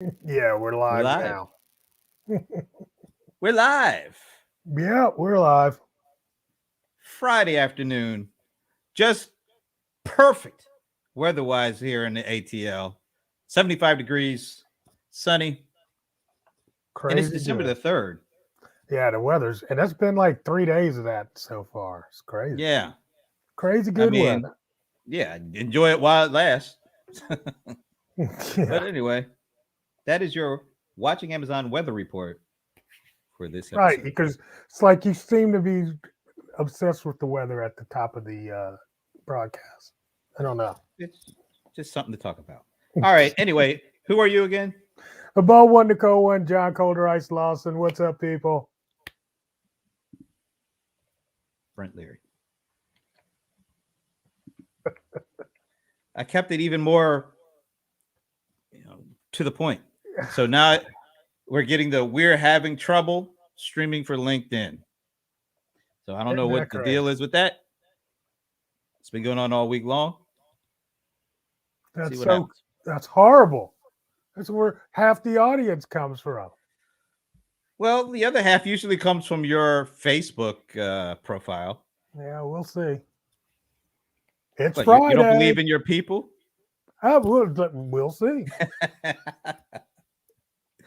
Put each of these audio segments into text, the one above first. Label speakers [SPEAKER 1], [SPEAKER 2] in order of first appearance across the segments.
[SPEAKER 1] Yeah, we're
[SPEAKER 2] We're
[SPEAKER 1] live
[SPEAKER 2] live.
[SPEAKER 1] now.
[SPEAKER 2] We're live.
[SPEAKER 1] Yeah, we're live.
[SPEAKER 2] Friday afternoon. Just perfect weather-wise here in the ATL. 75 degrees, sunny, and it's
[SPEAKER 1] Crazy
[SPEAKER 2] December
[SPEAKER 1] good.
[SPEAKER 2] the 3rd.
[SPEAKER 1] Yeah, the weather's and it's been like 3 days of that so far. It's crazy.
[SPEAKER 2] Yeah.
[SPEAKER 1] Crazy
[SPEAKER 2] I
[SPEAKER 1] good
[SPEAKER 2] mean,
[SPEAKER 1] weather.
[SPEAKER 2] yeah, enjoy it while it lasts.
[SPEAKER 1] Yeah,
[SPEAKER 2] But anyway, that is your watching Amazon weather report for this
[SPEAKER 1] right.
[SPEAKER 2] episode.
[SPEAKER 1] Because it's like you seem to be obsessed with the weather at the top of the broadcast. I don't know.
[SPEAKER 2] It's just something to talk about. All right. Anyway, who are you again?
[SPEAKER 1] Above one, Nicole one, John Colder, Ice Lawson. What's up, people?
[SPEAKER 2] Brent Leary. I kept it even more, you know, to the point. So now we're getting the we're having trouble streaming for LinkedIn. So I don't know
[SPEAKER 1] Isn't that
[SPEAKER 2] what the
[SPEAKER 1] crazy?
[SPEAKER 2] deal is with that. It's been going on all week long. See
[SPEAKER 1] That's
[SPEAKER 2] what
[SPEAKER 1] so.
[SPEAKER 2] happens.
[SPEAKER 1] That's horrible. That's where half the audience comes from.
[SPEAKER 2] Well, the other half usually comes from your Facebook profile.
[SPEAKER 1] Yeah, we'll see. It's
[SPEAKER 2] But you don't
[SPEAKER 1] Friday.
[SPEAKER 2] believe in your people?
[SPEAKER 1] We'll see.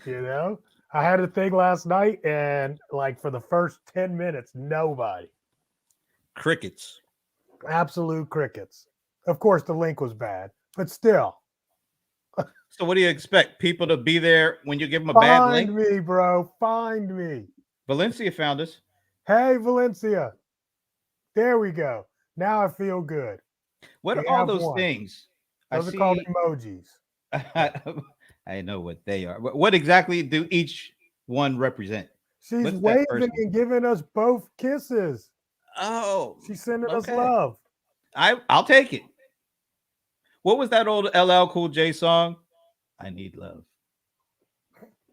[SPEAKER 1] You know, I had a thing last night, and like for the first 10 minutes, nobody,
[SPEAKER 2] Crickets.
[SPEAKER 1] absolute crickets. Of course, the link was bad, but still,
[SPEAKER 2] So what do you expect? People to be there when you give them a bad
[SPEAKER 1] find
[SPEAKER 2] link?
[SPEAKER 1] me, bro. Find me.
[SPEAKER 2] Valencia found us.
[SPEAKER 1] Hey, Valencia. There we go. Now I feel good.
[SPEAKER 2] What
[SPEAKER 1] We
[SPEAKER 2] are all
[SPEAKER 1] have
[SPEAKER 2] those
[SPEAKER 1] one.
[SPEAKER 2] things? I
[SPEAKER 1] Those are called
[SPEAKER 2] see.
[SPEAKER 1] emojis.
[SPEAKER 2] I know what they are. What exactly do each one represent?
[SPEAKER 1] She's
[SPEAKER 2] What's that
[SPEAKER 1] waving
[SPEAKER 2] person?
[SPEAKER 1] and giving us both kisses.
[SPEAKER 2] Oh,
[SPEAKER 1] She's sending us
[SPEAKER 2] okay.
[SPEAKER 1] love.
[SPEAKER 2] I'll take it. What was that old LL Cool J song? I need love.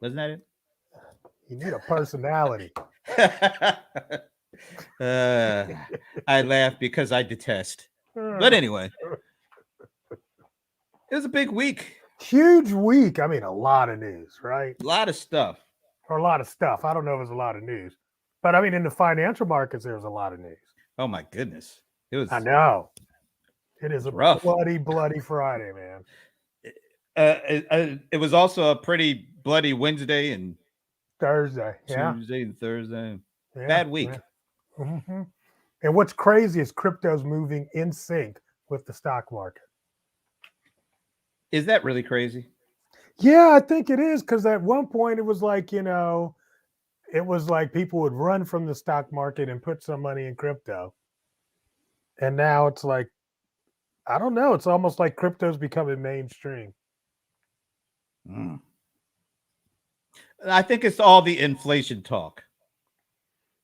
[SPEAKER 2] Wasn't that
[SPEAKER 1] You need a personality.
[SPEAKER 2] it? uh, I laugh because I detest. But anyway, it was a big week.
[SPEAKER 1] Huge week. I mean, a lot of news, right?
[SPEAKER 2] A lot of stuff.
[SPEAKER 1] Or a lot of stuff. I don't know if it's a lot of news, but I mean, in the financial markets, there's a lot of news.
[SPEAKER 2] Oh my goodness, it
[SPEAKER 1] I
[SPEAKER 2] was
[SPEAKER 1] know it is a
[SPEAKER 2] rough.
[SPEAKER 1] bloody, bloody Friday, man.
[SPEAKER 2] It was also a pretty bloody Wednesday and
[SPEAKER 1] Thursday, yeah,
[SPEAKER 2] Tuesday and Thursday.
[SPEAKER 1] yeah,
[SPEAKER 2] Bad
[SPEAKER 1] yeah.
[SPEAKER 2] week.
[SPEAKER 1] hmm And what's crazy is crypto's moving in sync with the stock market.
[SPEAKER 2] Is that really crazy?
[SPEAKER 1] Yeah, I think it is because at one point it was like it was like people would run from the stock market and put some money in crypto, and now it's like I don't know. It's almost like crypto's becoming mainstream.
[SPEAKER 2] Mm. I think it's all the inflation talk.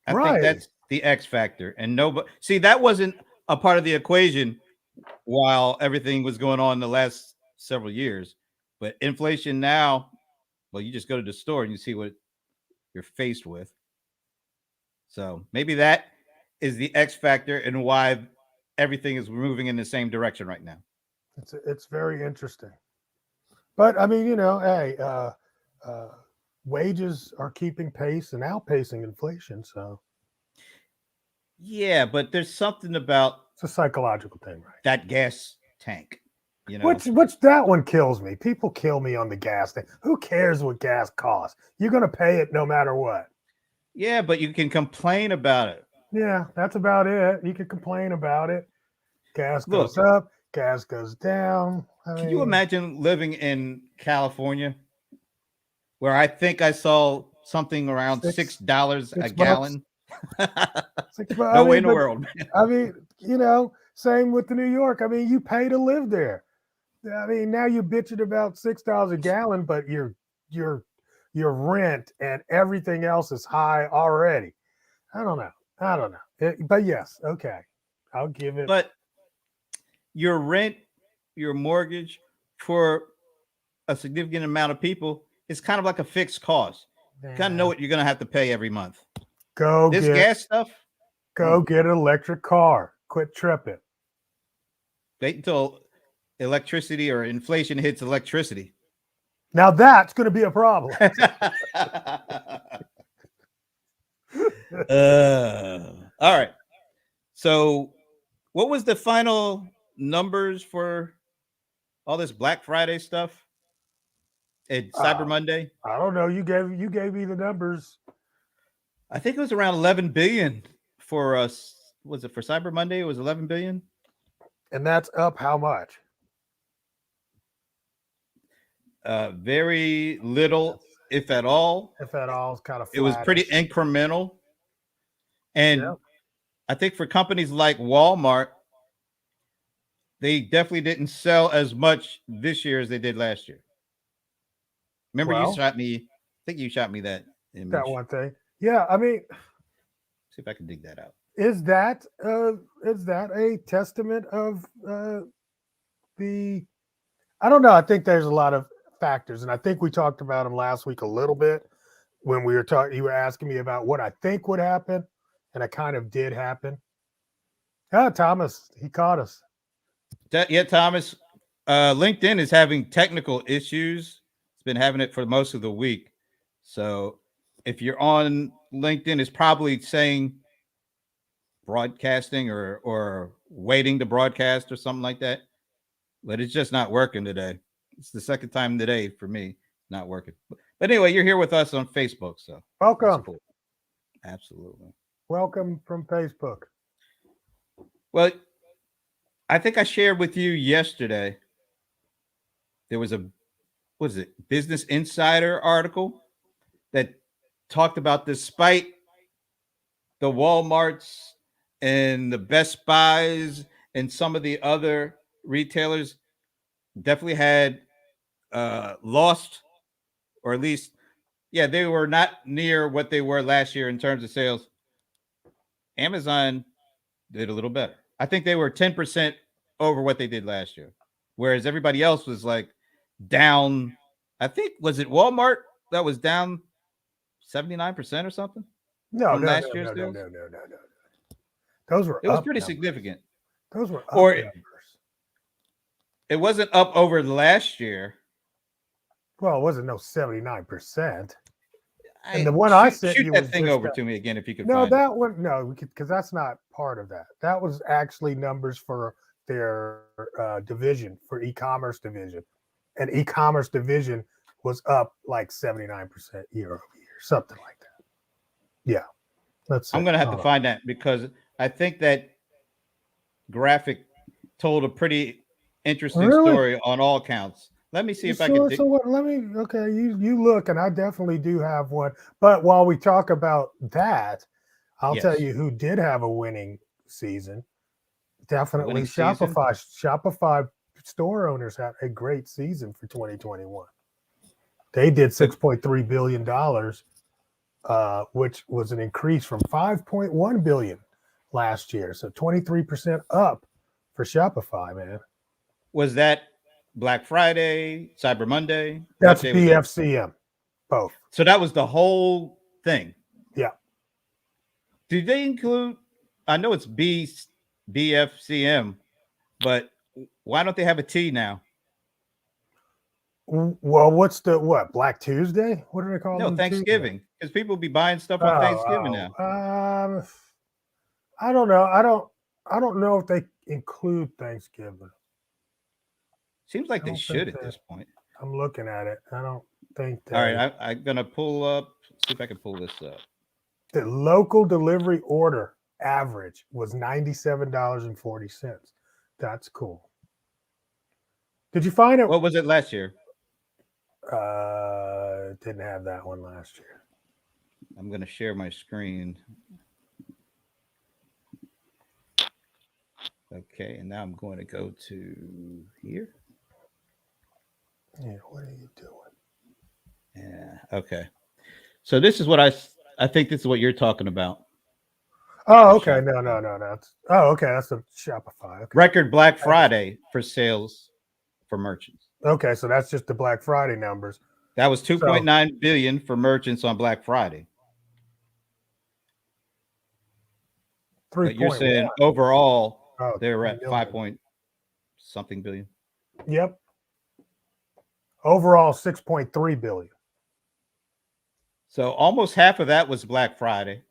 [SPEAKER 2] I think
[SPEAKER 1] Right.
[SPEAKER 2] that's the X factor. And nobody see that wasn't a part of the equation while everything was going on in the last several years. But inflation now, well, you just go to the store and you see what you're faced with. So maybe that is the X factor and why everything is moving in the same direction right now.
[SPEAKER 1] It's very interesting. But I mean, hey, uh, wages are keeping pace and outpacing inflation, so
[SPEAKER 2] Yeah, but there's something about
[SPEAKER 1] it's a psychological thing, right?
[SPEAKER 2] that gas tank, you know.
[SPEAKER 1] Which that one kills me. People kill me on the gas thing. Who cares what gas costs? You're gonna pay it no matter what.
[SPEAKER 2] Yeah, but you can complain about it.
[SPEAKER 1] Yeah, that's about it. You can complain about it. Gas goes
[SPEAKER 2] Look,
[SPEAKER 1] up, gas goes down. I
[SPEAKER 2] can you
[SPEAKER 1] mean,
[SPEAKER 2] imagine living in California where I think I saw something around
[SPEAKER 1] six
[SPEAKER 2] $6 a
[SPEAKER 1] six bucks,
[SPEAKER 2] gallon?
[SPEAKER 1] 6 bucks.
[SPEAKER 2] No way in the world.
[SPEAKER 1] I mean, same with the New York. I mean, you pay to live there. I mean, now you're bitching about $6 a gallon, but your your rent and everything else is high already. I don't know. I don't know. But yes, okay. I'll give it.
[SPEAKER 2] But your rent, your mortgage for a significant amount of people is kind of like a fixed cost. You kind of know
[SPEAKER 1] Yeah.
[SPEAKER 2] what you're going to have to pay every month.
[SPEAKER 1] Go
[SPEAKER 2] This
[SPEAKER 1] get
[SPEAKER 2] gas stuff,
[SPEAKER 1] go
[SPEAKER 2] mm,
[SPEAKER 1] get an electric car. Quit tripping.
[SPEAKER 2] wait until electricity or inflation hits electricity.
[SPEAKER 1] Now that's going to be a problem.
[SPEAKER 2] All right. So, what was the final numbers for all this Black Friday stuff and Cyber Monday?
[SPEAKER 1] I don't know. You gave me the numbers.
[SPEAKER 2] I think it was around 11 billion for us. Was it for Cyber Monday? It was 11 billion.
[SPEAKER 1] And that's up how much?
[SPEAKER 2] Very little, if at all.
[SPEAKER 1] If at all, it's kind of flat.
[SPEAKER 2] It was pretty incremental. And
[SPEAKER 1] Yep.
[SPEAKER 2] I think for companies like Walmart, they definitely didn't sell as much this year as they did last year. Remember, you shot me. I think you shot me that image.
[SPEAKER 1] That one thing. Yeah, I mean,
[SPEAKER 2] see if I can dig that out.
[SPEAKER 1] Is that a testament of the? I don't know. I think there's a lot of factors, and I think we talked about them last week a little bit when we were talking. You were asking me about what I think would happen, and it kind of did happen. Thomas, he caught us.
[SPEAKER 2] Yeah, Thomas. LinkedIn is having technical issues. It's been having it for most of the week. So if you're on LinkedIn, it's probably saying broadcasting or waiting to broadcast or something like that. But it's just not working today. It's the second time today for me not working. But anyway, you're here with us on Facebook. So
[SPEAKER 1] welcome.
[SPEAKER 2] Cool. Absolutely.
[SPEAKER 1] Welcome from Facebook.
[SPEAKER 2] Well, I think I shared with you yesterday. There was Business Insider article that talked about despite the Walmarts and the Best Buys and some of the other retailers definitely had lost, or at least, yeah, they were not near what they were last year in terms of sales. Amazon did a little better. I think they were 10% over what they did last year, whereas everybody else was like down. I think, was it Walmart that was down 79% or something?
[SPEAKER 1] No. Those were.
[SPEAKER 2] It was pretty significant.
[SPEAKER 1] Those were up
[SPEAKER 2] or
[SPEAKER 1] numbers.
[SPEAKER 2] It wasn't up over last year.
[SPEAKER 1] Well, it wasn't no 79%. And the one I sent you
[SPEAKER 2] shoot that
[SPEAKER 1] was
[SPEAKER 2] thing over to me again if you could.
[SPEAKER 1] No,
[SPEAKER 2] find
[SPEAKER 1] that
[SPEAKER 2] it.
[SPEAKER 1] one no, because that's not part of that. That was actually numbers for their division, for e-commerce division, and e-commerce division was up like 79% year over year, something like that. Yeah,
[SPEAKER 2] I'm gonna have to find that because I think that graphic told a pretty interesting story on all counts. Let me see if I can.
[SPEAKER 1] So what? Let me. Okay, you look, and I definitely do have one. But while we talk about that, I'll tell you who did have a winning season. Definitely Shopify. Shopify store owners had a great season for 2021. They did $6.3 billion, which was an increase from $5.1 billion last year. So 23% up for Shopify, man.
[SPEAKER 2] Was that Black Friday, Cyber Monday?
[SPEAKER 1] That's BFCM, both.
[SPEAKER 2] So that was the whole thing.
[SPEAKER 1] Yeah.
[SPEAKER 2] Did they include? I know it's BFCM, but why don't they have a T now?
[SPEAKER 1] Well, what Black Tuesday? What do they call it?
[SPEAKER 2] No, Thanksgiving, because people be buying stuff on Thanksgiving now.
[SPEAKER 1] I don't know. I don't know if they include Thanksgiving.
[SPEAKER 2] Seems like they should at this point.
[SPEAKER 1] I'm looking at it. I don't think that.
[SPEAKER 2] All right, I'm gonna pull up. See if I can pull this up.
[SPEAKER 1] The local delivery order average was $97.40. That's cool. Did you find it?
[SPEAKER 2] What was it last year?
[SPEAKER 1] Didn't have that one last year.
[SPEAKER 2] I'm gonna share my screen. Okay, and now I'm going to go to here.
[SPEAKER 1] Yeah, what are you doing?
[SPEAKER 2] Yeah, okay. So this is what I think this is what you're talking about.
[SPEAKER 1] Oh, okay. No. Okay. That's a Shopify. Okay.
[SPEAKER 2] Record Black Friday for sales for merchants.
[SPEAKER 1] Okay, so that's just the Black Friday numbers.
[SPEAKER 2] That was 2.9 billion for merchants on Black Friday. But you're saying overall they were at 5 point something billion.
[SPEAKER 1] Yep. Overall, 6.3 billion.
[SPEAKER 2] So almost half of that was Black Friday.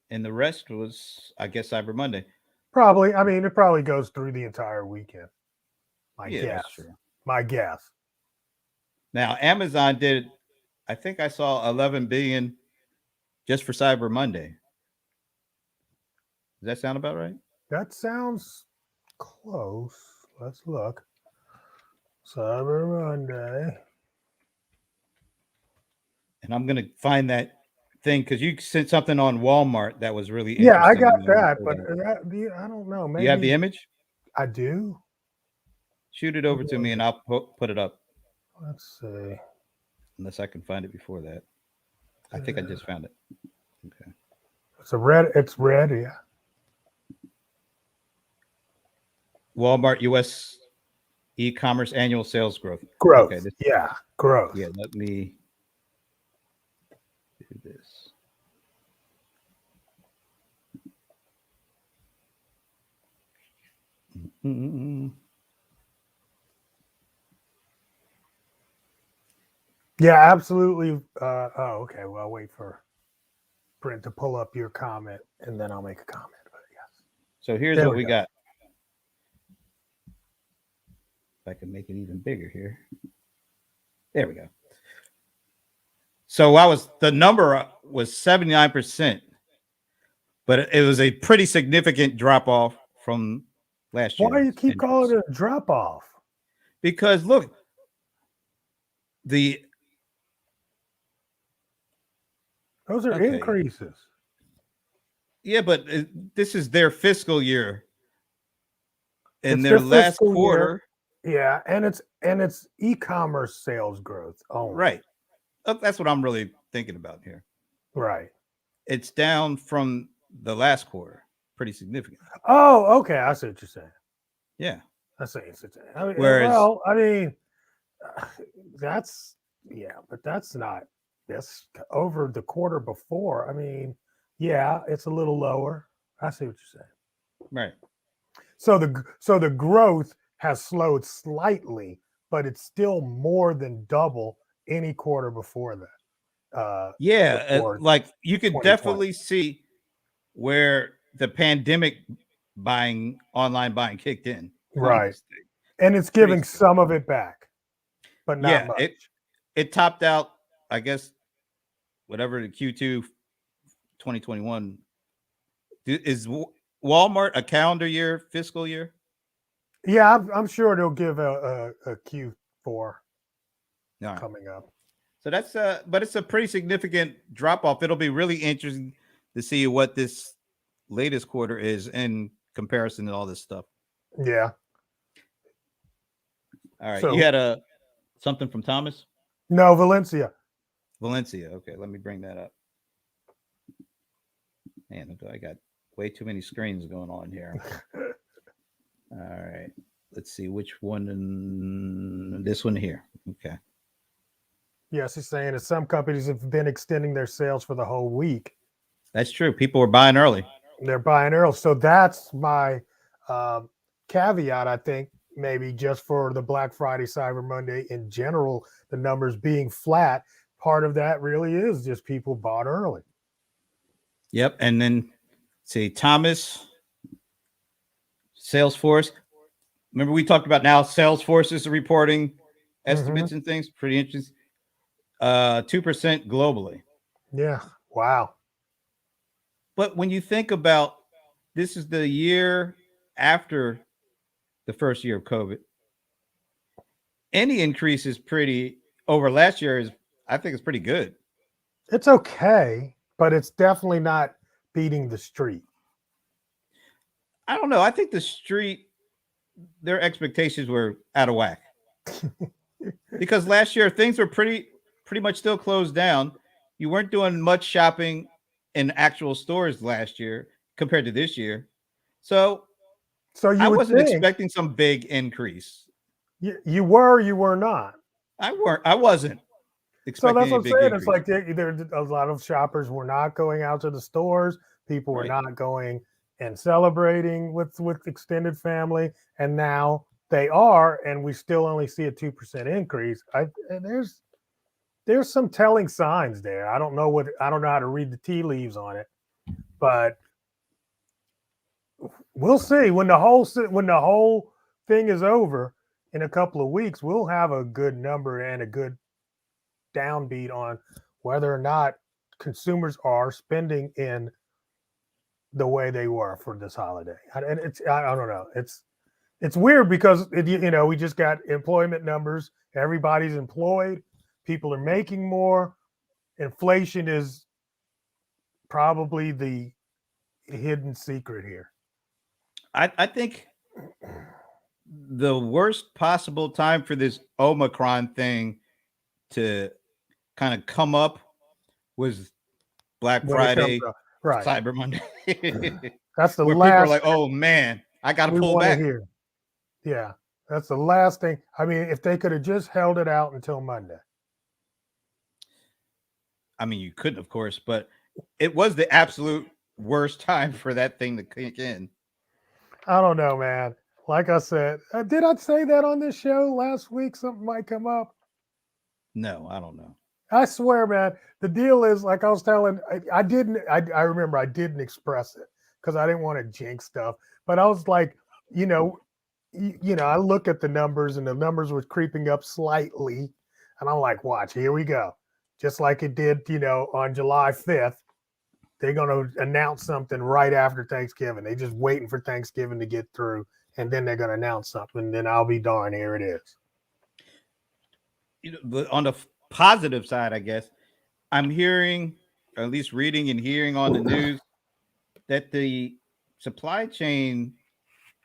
[SPEAKER 2] And the rest was, I guess, Cyber Monday.
[SPEAKER 1] Probably. I mean, it probably goes through the entire weekend. My
[SPEAKER 2] Yeah,
[SPEAKER 1] guess.
[SPEAKER 2] that's true.
[SPEAKER 1] My guess.
[SPEAKER 2] Now, Amazon did, I think I saw 11 billion just for Cyber Monday. Does that sound about right?
[SPEAKER 1] That sounds close. Let's look. Cyber Monday.
[SPEAKER 2] And I'm going to find that thing because you sent something on Walmart that was really
[SPEAKER 1] Yeah, I
[SPEAKER 2] interesting.
[SPEAKER 1] got
[SPEAKER 2] to me. I'm gonna
[SPEAKER 1] that,
[SPEAKER 2] pull
[SPEAKER 1] but
[SPEAKER 2] that up.
[SPEAKER 1] I don't know.
[SPEAKER 2] Do you have the
[SPEAKER 1] Maybe
[SPEAKER 2] image?
[SPEAKER 1] I do.
[SPEAKER 2] Shoot it over to me and I'll put it up
[SPEAKER 1] Let's see.
[SPEAKER 2] unless I can find it before that. I think I just found it. Okay.
[SPEAKER 1] It's a red. It's red. Yeah.
[SPEAKER 2] Walmart US e-commerce annual sales growth.
[SPEAKER 1] Growth.
[SPEAKER 2] Okay.
[SPEAKER 1] Yeah. Growth.
[SPEAKER 2] Yeah. Let me do this. Mm-mm.
[SPEAKER 1] Yeah, absolutely. Oh, okay. Well, I'll wait for Brent to pull up your comment, and then I'll make a comment. But yes.
[SPEAKER 2] So here's
[SPEAKER 1] There
[SPEAKER 2] what
[SPEAKER 1] we
[SPEAKER 2] we
[SPEAKER 1] go.
[SPEAKER 2] got. If I can make it even bigger here. There we go. So the number was 79%, but it was a pretty significant drop off from last year.
[SPEAKER 1] Why do you keep calling it a drop off?
[SPEAKER 2] Because look,
[SPEAKER 1] Those are increases.
[SPEAKER 2] Yeah, but this is their fiscal year. And
[SPEAKER 1] It's
[SPEAKER 2] their
[SPEAKER 1] their
[SPEAKER 2] last
[SPEAKER 1] fiscal
[SPEAKER 2] quarter.
[SPEAKER 1] Year. Yeah, and it's e-commerce sales growth only.
[SPEAKER 2] Right. That's what I'm really thinking about here.
[SPEAKER 1] Right.
[SPEAKER 2] It's down from the last quarter, pretty significant.
[SPEAKER 1] Oh, okay. I see what you're saying.
[SPEAKER 2] Yeah.
[SPEAKER 1] I see what you're saying. I mean,
[SPEAKER 2] Whereas,
[SPEAKER 1] well, I mean, that's but that's not this over the quarter before. I mean, yeah, it's a little lower. I see what you're saying.
[SPEAKER 2] Right.
[SPEAKER 1] So the growth has slowed slightly, but it's still more than double any quarter before that. Before
[SPEAKER 2] like you could
[SPEAKER 1] 2020.
[SPEAKER 2] definitely see where the pandemic online buying kicked in.
[SPEAKER 1] Right. And it's giving some of it back, but not much.
[SPEAKER 2] It topped out, I guess, whatever the Q2 2021. Is Walmart a calendar year, fiscal year?
[SPEAKER 1] Yeah, I'm sure they'll give a Q4 coming up.
[SPEAKER 2] So that's but it's a pretty significant drop off. It'll be really interesting to see what this latest quarter is in comparison to all this stuff.
[SPEAKER 1] Yeah.
[SPEAKER 2] All right. So, you had something from Thomas?
[SPEAKER 1] No, Valencia.
[SPEAKER 2] Okay, let me bring that up. Man, I got way too many screens going on here. All right. Let's see which one. This one here. Okay.
[SPEAKER 1] Yes, he's saying that some companies have been extending their sales for the whole week.
[SPEAKER 2] That's true. People were buying early.
[SPEAKER 1] They're buying early. So that's my caveat, I think, maybe just for the Black Friday, Cyber Monday in general, the numbers being flat. Part of that really is just people bought early.
[SPEAKER 2] Yep. And then see Thomas, Salesforce. Remember we talked about now Salesforce is reporting estimates and things. Pretty interesting. 2% globally.
[SPEAKER 1] Yeah. Wow.
[SPEAKER 2] But when you think about this is the year after the first year of COVID, any increase is pretty over last year I think it's pretty good.
[SPEAKER 1] It's okay, but it's definitely not beating the street.
[SPEAKER 2] I don't know. I think the street, their expectations were out of whack. Because last year things were pretty much still closed down. You weren't doing much shopping in actual stores last year compared to this year. So I wasn't expecting some big increase.
[SPEAKER 1] You were, you were not.
[SPEAKER 2] I wasn't expecting.
[SPEAKER 1] So that's what I'm saying.
[SPEAKER 2] Increase.
[SPEAKER 1] It's like there a lot of shoppers were not going out to the stores. People were not going and celebrating with extended family, and now they are, and we still only see a 2% increase. And there's some telling signs there. I don't know how to read the tea leaves on it, but we'll see when the whole thing is over in a couple of weeks. We'll have a good number and a good downbeat on whether or not consumers are spending in the way they were for this holiday. And I don't know. It's weird because we just got employment numbers. Everybody's employed. People are making more. Inflation is probably the hidden secret here.
[SPEAKER 2] I think the worst possible time for this Omicron thing to kind of come up was Black
[SPEAKER 1] When it comes
[SPEAKER 2] Friday,
[SPEAKER 1] up, right?
[SPEAKER 2] Cyber Monday,
[SPEAKER 1] That's the
[SPEAKER 2] where people are
[SPEAKER 1] last
[SPEAKER 2] like, "Oh man, I got to
[SPEAKER 1] we
[SPEAKER 2] pull
[SPEAKER 1] want to
[SPEAKER 2] back."
[SPEAKER 1] hear. Yeah, that's the last thing. I mean, if they could have just held it out until Monday.
[SPEAKER 2] I mean, you couldn't, of course, but it was the absolute worst time for that thing to kick in.
[SPEAKER 1] I don't know, man. Like I said, did I say that on this show last week? Something might come up.
[SPEAKER 2] No, I don't know.
[SPEAKER 1] I swear, man. The deal is, like I was telling, I didn't. I remember I didn't express it because I didn't want to jinx stuff. But I was like, I look at the numbers and the numbers were creeping up slightly, and I'm like, watch, here we go, just like it did, on July 5th. They're going to announce something right after Thanksgiving. They're just waiting for Thanksgiving to get through, and then they're going to announce something. And then I'll be darned, here it is.
[SPEAKER 2] But on the positive side, I guess I'm hearing, or at least reading and hearing on the news, that the supply chain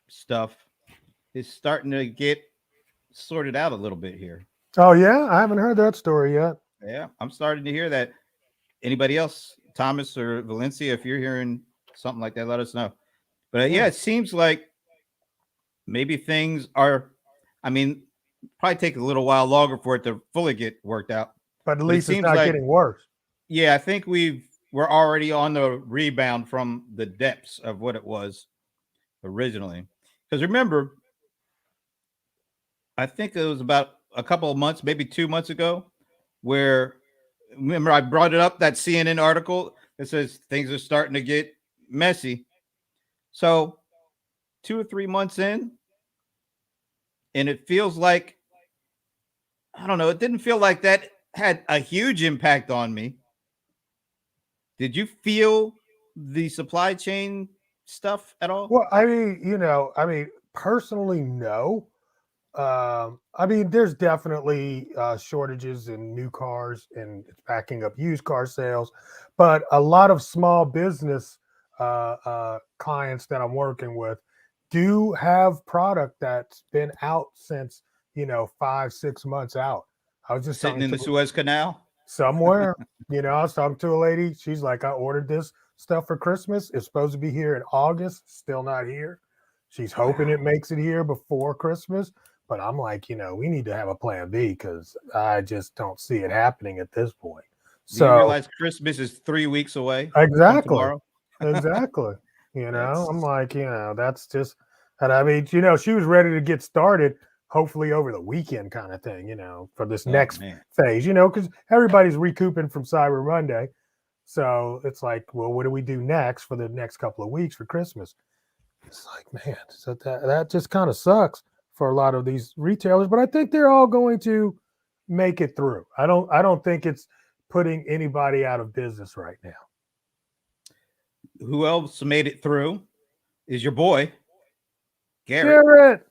[SPEAKER 2] stuff is starting to get sorted out a little bit here.
[SPEAKER 1] Oh yeah, I haven't heard that story yet.
[SPEAKER 2] Yeah, I'm starting to hear that. Anybody else, Thomas or Valencia, if you're hearing something like that, let us know. But yeah, it seems like maybe things are, I mean, probably take a little while longer for it to fully get worked out.
[SPEAKER 1] But at
[SPEAKER 2] But it
[SPEAKER 1] least it's
[SPEAKER 2] seems
[SPEAKER 1] not
[SPEAKER 2] like,
[SPEAKER 1] getting worse.
[SPEAKER 2] yeah, I think we're already on the rebound from the depths of what it was originally. Because remember, I think it was about a couple of months, maybe 2 months ago, where remember I brought it up, that CNN article that says things are starting to get messy. So 2 or 3 months in, and it feels like, I don't know, it didn't feel like that had a huge impact on me. Did you feel the supply chain stuff at all?
[SPEAKER 1] Well, personally, no. There's definitely shortages in new cars and it's backing up used car sales, but a lot of small business clients that I'm working with do have product that's been out since 5-6 months out. I was just
[SPEAKER 2] Sitting
[SPEAKER 1] talking
[SPEAKER 2] in the
[SPEAKER 1] to
[SPEAKER 2] Suez Canal?
[SPEAKER 1] somewhere, I was talking to a lady. She's like, I ordered this stuff for Christmas. It's supposed to be here in August, still not here. She's hoping it makes it here before Christmas. But I'm like, we need to have a plan B because I just don't see it happening at this point.
[SPEAKER 2] Do you
[SPEAKER 1] So
[SPEAKER 2] realize Christmas is 3 weeks away from
[SPEAKER 1] exactly,
[SPEAKER 2] tomorrow?
[SPEAKER 1] exactly.
[SPEAKER 2] That's
[SPEAKER 1] I'm like, that's just, and she was ready to get started, hopefully over the weekend kind of thing, for this next
[SPEAKER 2] man.
[SPEAKER 1] phase, because everybody's recouping from Cyber Monday. So it's like, well, what do we do next for the next couple of weeks for Christmas? It's like, man, so that just kind of sucks for a lot of these retailers, but I think they're all going to make it through. I don't think it's putting anybody out of business right now.
[SPEAKER 2] Who else made it through is your boy,
[SPEAKER 1] Garrett.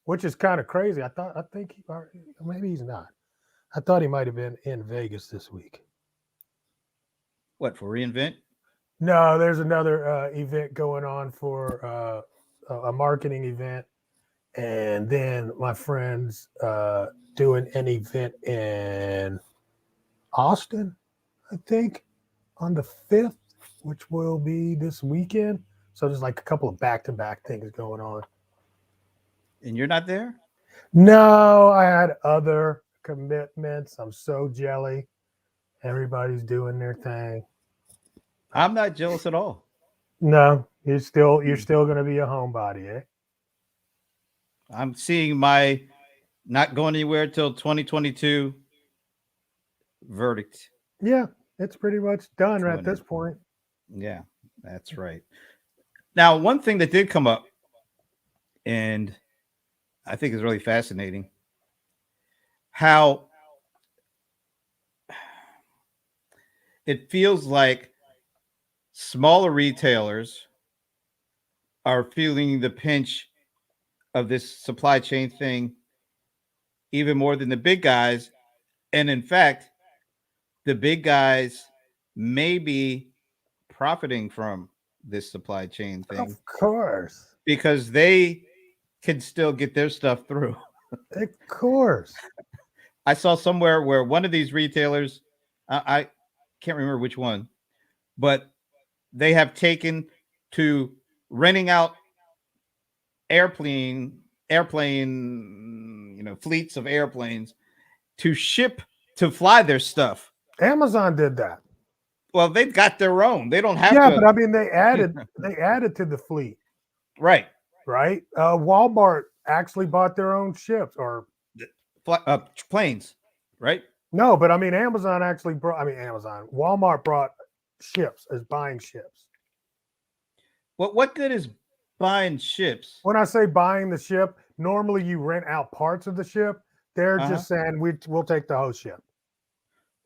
[SPEAKER 1] Which is kind of crazy. I think maybe he's not. I thought he might have been in Vegas this week.
[SPEAKER 2] What, for reInvent?
[SPEAKER 1] No, there's another event going on for a marketing event. And then my friend's doing an event in Austin, I think, on the 5th, which will be this weekend. So there's like a couple of back-to-back things going on.
[SPEAKER 2] And you're not there?
[SPEAKER 1] No, I had other commitments. I'm so jelly. Everybody's doing their thing.
[SPEAKER 2] I'm not jealous at all.
[SPEAKER 1] No, you're still going to be a homebody, eh?
[SPEAKER 2] I'm seeing my not going anywhere till 2022 verdict
[SPEAKER 1] Yeah, it's pretty much done at
[SPEAKER 2] coming
[SPEAKER 1] this
[SPEAKER 2] in.
[SPEAKER 1] point.
[SPEAKER 2] Yeah, that's right. Now, one thing that did come up, and I think is really fascinating, how it feels like smaller retailers are feeling the pinch of this supply chain thing even more than the big guys. And in fact, the big guys may be profiting from this supply chain thing
[SPEAKER 1] Of course.
[SPEAKER 2] because they can still get their stuff through.
[SPEAKER 1] Of course.
[SPEAKER 2] I saw somewhere where one of these retailers, I can't remember which one, but they have taken to renting out airplane, fleets of airplanes to ship to fly their stuff.
[SPEAKER 1] Amazon did that.
[SPEAKER 2] Well, they've got their own. They don't have
[SPEAKER 1] Yeah, but
[SPEAKER 2] to.
[SPEAKER 1] I mean they added to the fleet,
[SPEAKER 2] Right.
[SPEAKER 1] right? Walmart actually bought their own ships, or
[SPEAKER 2] Planes. Right.
[SPEAKER 1] no, but I mean Amazon actually brought. I mean Amazon, Walmart brought ships as buying ships.
[SPEAKER 2] What good is buying ships?
[SPEAKER 1] When I say buying the ship, normally you rent out parts of the ship. They're
[SPEAKER 2] Uh-huh.
[SPEAKER 1] just saying we'll take the whole ship.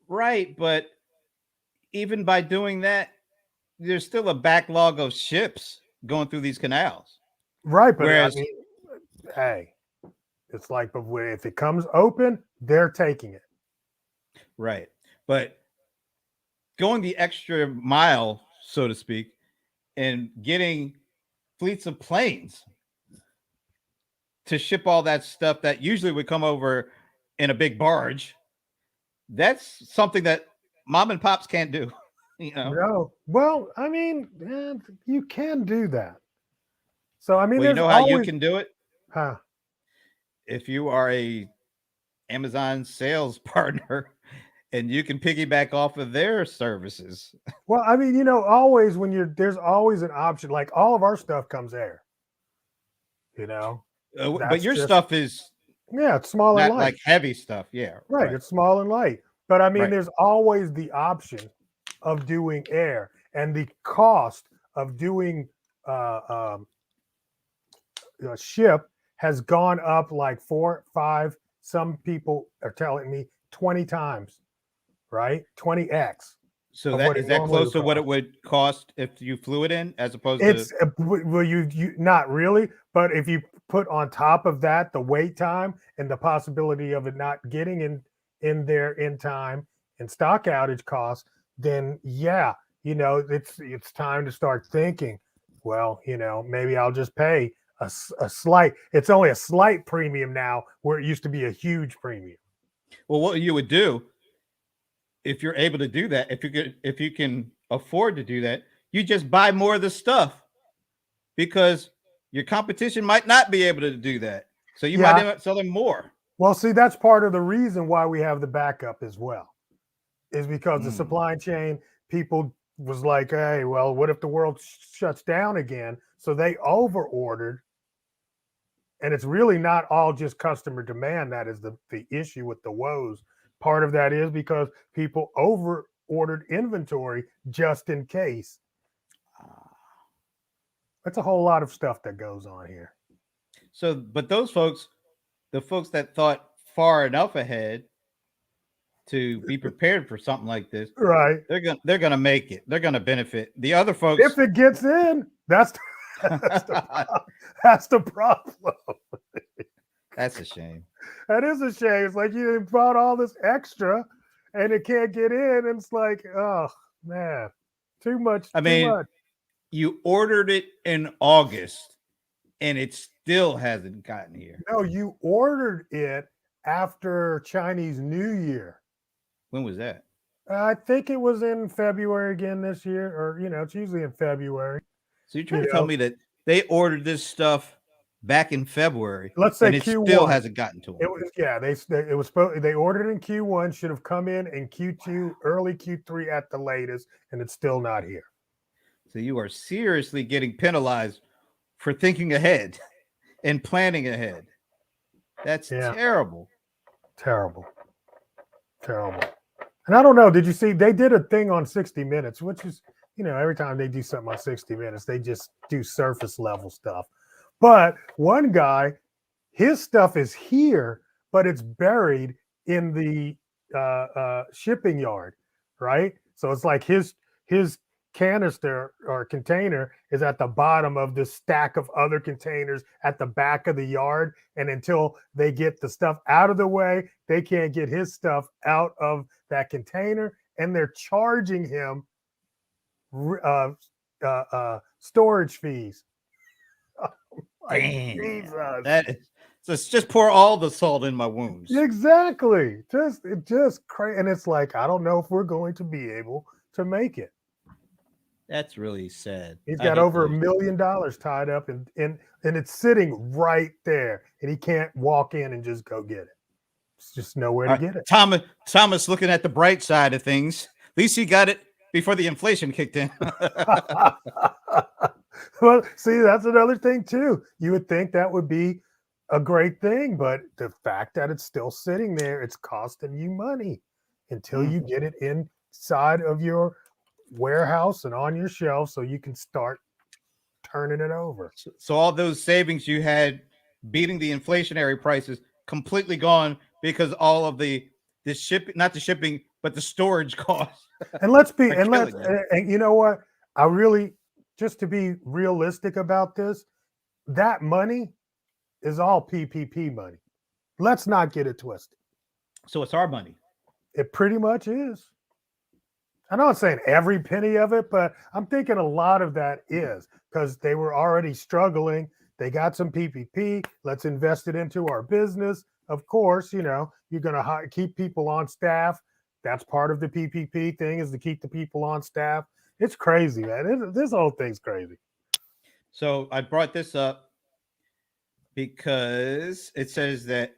[SPEAKER 2] Right. But even by doing that, there's still a backlog of ships going through these canals.
[SPEAKER 1] Right, but I
[SPEAKER 2] Whereas,
[SPEAKER 1] mean, hey, it's like, but if it comes open, they're taking it.
[SPEAKER 2] right. But going the extra mile, so to speak, and getting fleets of planes to ship all that stuff that usually would come over in a big barge, that's something that mom and pops can't do.
[SPEAKER 1] No, well, I mean, you can do that. So I mean,
[SPEAKER 2] Well, you
[SPEAKER 1] there's
[SPEAKER 2] know how you
[SPEAKER 1] always,
[SPEAKER 2] can do it
[SPEAKER 1] huh?
[SPEAKER 2] if you are a Amazon sales partner and you can piggyback off of their services.
[SPEAKER 1] Well, I mean, always when there's always an option. Like all of our stuff comes air. You know,
[SPEAKER 2] But
[SPEAKER 1] that's
[SPEAKER 2] your
[SPEAKER 1] just
[SPEAKER 2] stuff is
[SPEAKER 1] yeah, it's small and
[SPEAKER 2] not like
[SPEAKER 1] light.
[SPEAKER 2] heavy stuff. Yeah,
[SPEAKER 1] Right,
[SPEAKER 2] right,
[SPEAKER 1] it's small and light. But I mean,
[SPEAKER 2] right.
[SPEAKER 1] there's always the option of doing air, and the cost of doing um, a ship has gone up like 4, 5. Some people are telling me 20 times, right? 20x
[SPEAKER 2] So
[SPEAKER 1] of
[SPEAKER 2] that
[SPEAKER 1] what it
[SPEAKER 2] is that
[SPEAKER 1] normally
[SPEAKER 2] close
[SPEAKER 1] would
[SPEAKER 2] to what it
[SPEAKER 1] cost.
[SPEAKER 2] would cost if you flew it in, as opposed to
[SPEAKER 1] It's well, you not really, but if you put on top of that the wait time and the possibility of it not getting in there in time and stock outage costs, then yeah, it's time to start thinking. Well, maybe I'll just pay a slight. It's only a slight premium now, where it used to be a huge premium.
[SPEAKER 2] well, what you would do if you're able to do that, if you can afford to do that, you just buy more of the stuff because your competition might not be able to do that. So you might
[SPEAKER 1] Yeah.
[SPEAKER 2] end up selling more.
[SPEAKER 1] Well, see, that's part of the reason why we have the backup as well. Is because the
[SPEAKER 2] Mm.
[SPEAKER 1] supply chain people was like, hey, well, what if the world shuts down again? So they over ordered, and it's really not all just customer demand that is the issue with the woes. Part of that is because people over ordered inventory just in case. That's a whole lot of stuff that goes on here.
[SPEAKER 2] So, but those folks, the folks that thought far enough ahead to be prepared for something like this,
[SPEAKER 1] Right.
[SPEAKER 2] they're gonna make it. They're gonna benefit. The other
[SPEAKER 1] If
[SPEAKER 2] folks,
[SPEAKER 1] it gets in, that's the that's the problem.
[SPEAKER 2] that's a shame.
[SPEAKER 1] That is a shame. It's like you bought all this extra and it can't get in. And it's like, oh man, too much,
[SPEAKER 2] I
[SPEAKER 1] too
[SPEAKER 2] mean,
[SPEAKER 1] much.
[SPEAKER 2] you ordered it in August and it still hasn't gotten here.
[SPEAKER 1] No, you ordered it after Chinese New Year.
[SPEAKER 2] When was that?
[SPEAKER 1] I think it was in February again this year, or it's usually in February.
[SPEAKER 2] So you're trying
[SPEAKER 1] You
[SPEAKER 2] to tell
[SPEAKER 1] know,
[SPEAKER 2] me that they ordered this stuff back in February
[SPEAKER 1] let's say
[SPEAKER 2] and it still
[SPEAKER 1] Q1.
[SPEAKER 2] hasn't gotten to them.
[SPEAKER 1] It was yeah. It was supposed they ordered in Q1, should have come in Q2, early Q3 at the latest, and it's still not here.
[SPEAKER 2] So you are seriously getting penalized for thinking ahead and planning ahead. That's
[SPEAKER 1] Yeah.
[SPEAKER 2] terrible.
[SPEAKER 1] Terrible. And I don't know, did you see they did a thing on 60 Minutes, which is, every time they do something on 60 Minutes, they just do surface level stuff. But one guy, his stuff is here, but it's buried in the shipping yard, right? So it's like his canister or container is at the bottom of this stack of other containers at the back of the yard, and until they get the stuff out of the way, they can't get his stuff out of that container, and they're charging him storage fees. Like,
[SPEAKER 2] Damn.
[SPEAKER 1] Jesus.
[SPEAKER 2] That is, so it's just pour all the salt in my wounds.
[SPEAKER 1] Exactly. Just crazy. And it's like, I don't know if we're going to be able to make it.
[SPEAKER 2] That's really sad.
[SPEAKER 1] He's
[SPEAKER 2] I
[SPEAKER 1] got
[SPEAKER 2] hate
[SPEAKER 1] over
[SPEAKER 2] those.
[SPEAKER 1] $1 million tied up and it's sitting right there. And he can't walk in and just go get it. It's just nowhere to get it.
[SPEAKER 2] Thomas looking at the bright side of things. At least he got it before the inflation kicked in.
[SPEAKER 1] Well, see, that's another thing too. You would think that would be a great thing, but the fact that it's still sitting there, it's costing you money until you get it inside of your warehouse and on your shelf so you can start turning it over.
[SPEAKER 2] So all those savings you had beating the inflationary prices completely gone because all of the shipping, not the shipping, but the storage costs.
[SPEAKER 1] And and you know what? I really, just to be realistic about this, that money is all PPP money. Let's not get it twisted.
[SPEAKER 2] So it's our money.
[SPEAKER 1] It pretty much is. I'm not saying every penny of it, but I'm thinking a lot of that is because they were already struggling. They got some PPP. Let's invest it into our business. Of course, you're going to keep people on staff. That's part of the PPP thing, is to keep the people on staff. It's crazy, man. This whole thing's crazy.
[SPEAKER 2] So I brought this up because it says that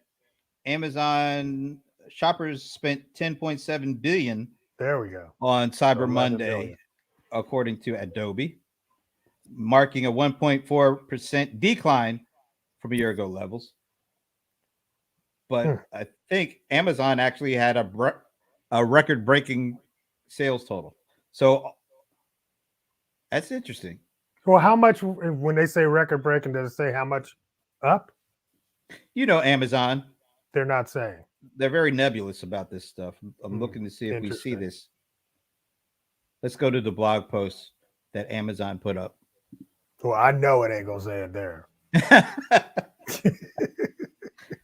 [SPEAKER 2] Amazon shoppers spent 10.7 billion.
[SPEAKER 1] There we go.
[SPEAKER 2] On Cyber Monday, according to Adobe, marking a 1.4% decline from a year ago levels. But I think Amazon actually had a record-breaking sales total. So that's interesting.
[SPEAKER 1] Well, how much, when they say record-breaking, does it say how much up?
[SPEAKER 2] Amazon.
[SPEAKER 1] They're not saying.
[SPEAKER 2] They're very nebulous about this stuff. I'm looking to see if we see this. Let's go to the blog post that Amazon put up.
[SPEAKER 1] Well, I know it ain't going to say it there.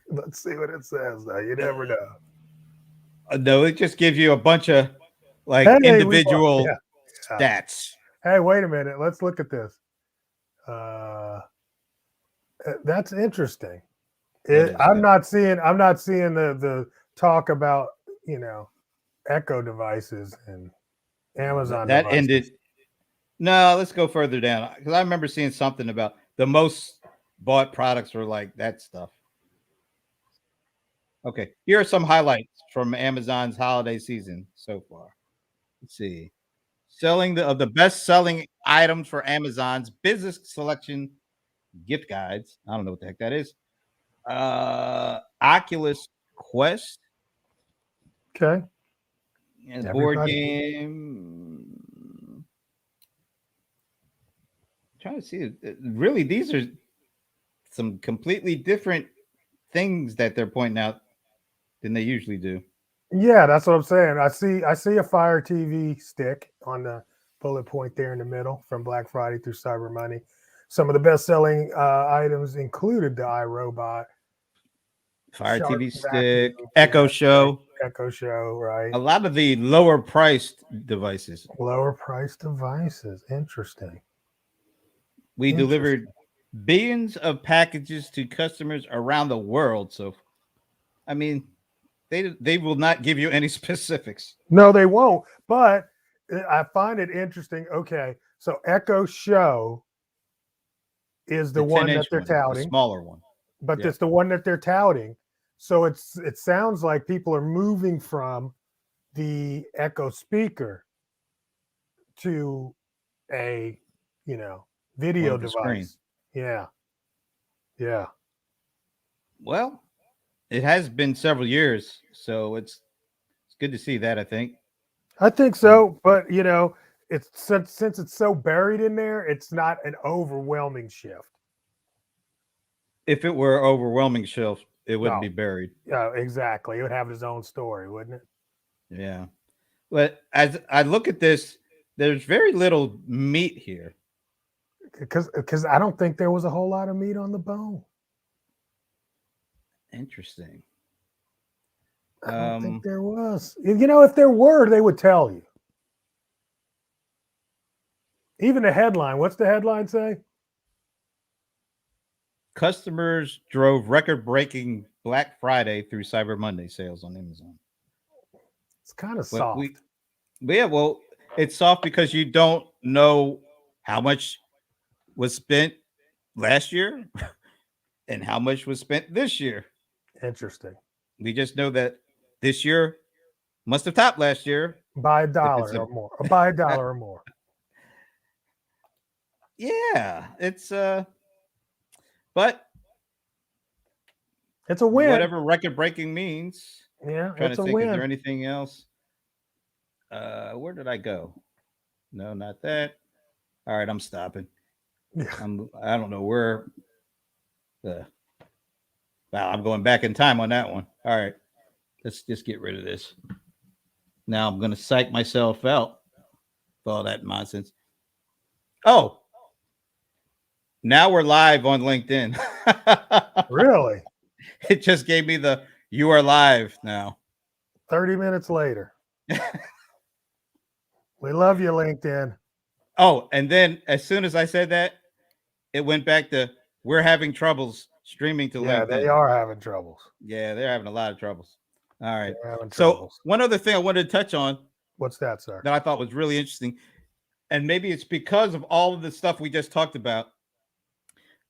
[SPEAKER 1] Let's see what it says, though. You never know.
[SPEAKER 2] No, it just gives you a bunch of individual stats.
[SPEAKER 1] Hey, wait a minute. Let's look at this. That's interesting. I'm not seeing the talk about, Echo devices and Amazon
[SPEAKER 2] that
[SPEAKER 1] devices.
[SPEAKER 2] Ended. No, let's go further down, because I remember seeing something about the most bought products were like that stuff. Okay, here are some highlights from Amazon's holiday season so far. Let's see. Selling the best-selling items for Amazon's business selection gift guides. I don't know what the heck that is. Oculus Quest.
[SPEAKER 1] Okay.
[SPEAKER 2] And board game. I'm trying to see. Really, these are some completely different things that they're pointing out than they usually do.
[SPEAKER 1] Yeah, that's what I'm saying. I see a Fire TV stick on the bullet point there in the middle from Black Friday through Cyber Monday. Some of the best-selling items included the iRobot,
[SPEAKER 2] Fire TV stick, Echo Show,
[SPEAKER 1] right?
[SPEAKER 2] A lot of the lower-priced devices.
[SPEAKER 1] Interesting.
[SPEAKER 2] We delivered billions of packages to customers around the world. So, I mean, they will not give you any specifics.
[SPEAKER 1] No, they won't. But I find it interesting. Okay, so Echo Show is the one that they're touting,
[SPEAKER 2] the smaller one,
[SPEAKER 1] but it's the one that they're touting. So it sounds like people are moving from the Echo speaker to a video device.
[SPEAKER 2] Screen.
[SPEAKER 1] Yeah.
[SPEAKER 2] Well, It has been several years, so it's good to see that. I think.
[SPEAKER 1] I think
[SPEAKER 2] Um,
[SPEAKER 1] so, but it's since it's so buried in there, it's not an overwhelming shift.
[SPEAKER 2] if it were overwhelming shelf, it wouldn't be
[SPEAKER 1] No,
[SPEAKER 2] buried.
[SPEAKER 1] exactly. It would have its own story, wouldn't it?
[SPEAKER 2] Yeah, but as I look at this, there's very little meat here.
[SPEAKER 1] Because I don't think there was a whole lot of meat on the bone.
[SPEAKER 2] Interesting.
[SPEAKER 1] I don't think
[SPEAKER 2] Um,
[SPEAKER 1] there was. If there were, they would tell you. Even the headline. What's the headline say?
[SPEAKER 2] Customers drove record-breaking Black Friday through Cyber Monday sales on Amazon.
[SPEAKER 1] It's kind of
[SPEAKER 2] But
[SPEAKER 1] soft.
[SPEAKER 2] yeah, well, it's soft because you don't know how much was spent last year and how much was spent this year.
[SPEAKER 1] Interesting.
[SPEAKER 2] We just know that this year must have topped last year.
[SPEAKER 1] Buy a
[SPEAKER 2] If it's
[SPEAKER 1] dollar or more. Or buy a dollar or more.
[SPEAKER 2] yeah, but
[SPEAKER 1] It's a win.
[SPEAKER 2] whatever record breaking means.
[SPEAKER 1] Yeah,
[SPEAKER 2] Trying to
[SPEAKER 1] it's a
[SPEAKER 2] think, is there
[SPEAKER 1] win.
[SPEAKER 2] anything else? Where did I go? No, not that. All right, I'm stopping.
[SPEAKER 1] Yeah.
[SPEAKER 2] I don't know where the wow, I'm going back in time on that one. All right, let's just get rid of this. Now I'm gonna psych myself out for all that nonsense. Oh, now we're live on LinkedIn.
[SPEAKER 1] Really?
[SPEAKER 2] It just gave me the you are live now.
[SPEAKER 1] 30 minutes later. We love you, LinkedIn.
[SPEAKER 2] Oh, and then as soon as I said that, it went back to we're having troubles streaming to
[SPEAKER 1] Yeah, they
[SPEAKER 2] LinkedIn.
[SPEAKER 1] are having troubles.
[SPEAKER 2] Yeah, they're having a lot of troubles. All right.
[SPEAKER 1] They're having
[SPEAKER 2] So
[SPEAKER 1] troubles.
[SPEAKER 2] one other thing I wanted to touch on
[SPEAKER 1] What's that, sir?
[SPEAKER 2] that I thought was really interesting, and maybe it's because of all of the stuff we just talked about.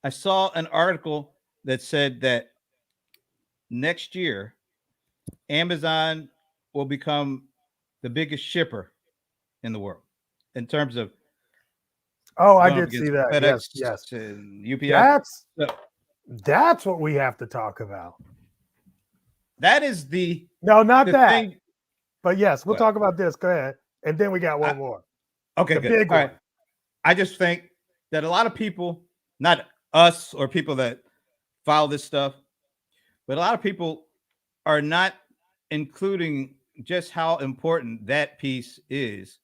[SPEAKER 2] I saw an article that said that next year Amazon will become the biggest shipper in the world in terms of
[SPEAKER 1] Oh, I
[SPEAKER 2] going up
[SPEAKER 1] did see
[SPEAKER 2] against
[SPEAKER 1] that. Yes,
[SPEAKER 2] FedEx
[SPEAKER 1] yes.
[SPEAKER 2] and UPS.
[SPEAKER 1] That's
[SPEAKER 2] So
[SPEAKER 1] that's what we have to talk about.
[SPEAKER 2] that is
[SPEAKER 1] No, not
[SPEAKER 2] the
[SPEAKER 1] that.
[SPEAKER 2] thing.
[SPEAKER 1] But yes, we'll
[SPEAKER 2] What?
[SPEAKER 1] talk about this. Go ahead. And then we got
[SPEAKER 2] I,
[SPEAKER 1] one more.
[SPEAKER 2] okay,
[SPEAKER 1] The
[SPEAKER 2] good.
[SPEAKER 1] big
[SPEAKER 2] All right.
[SPEAKER 1] one.
[SPEAKER 2] I just think that a lot of people, not us or people that follow this stuff, but a lot of people are not including just how important that piece is.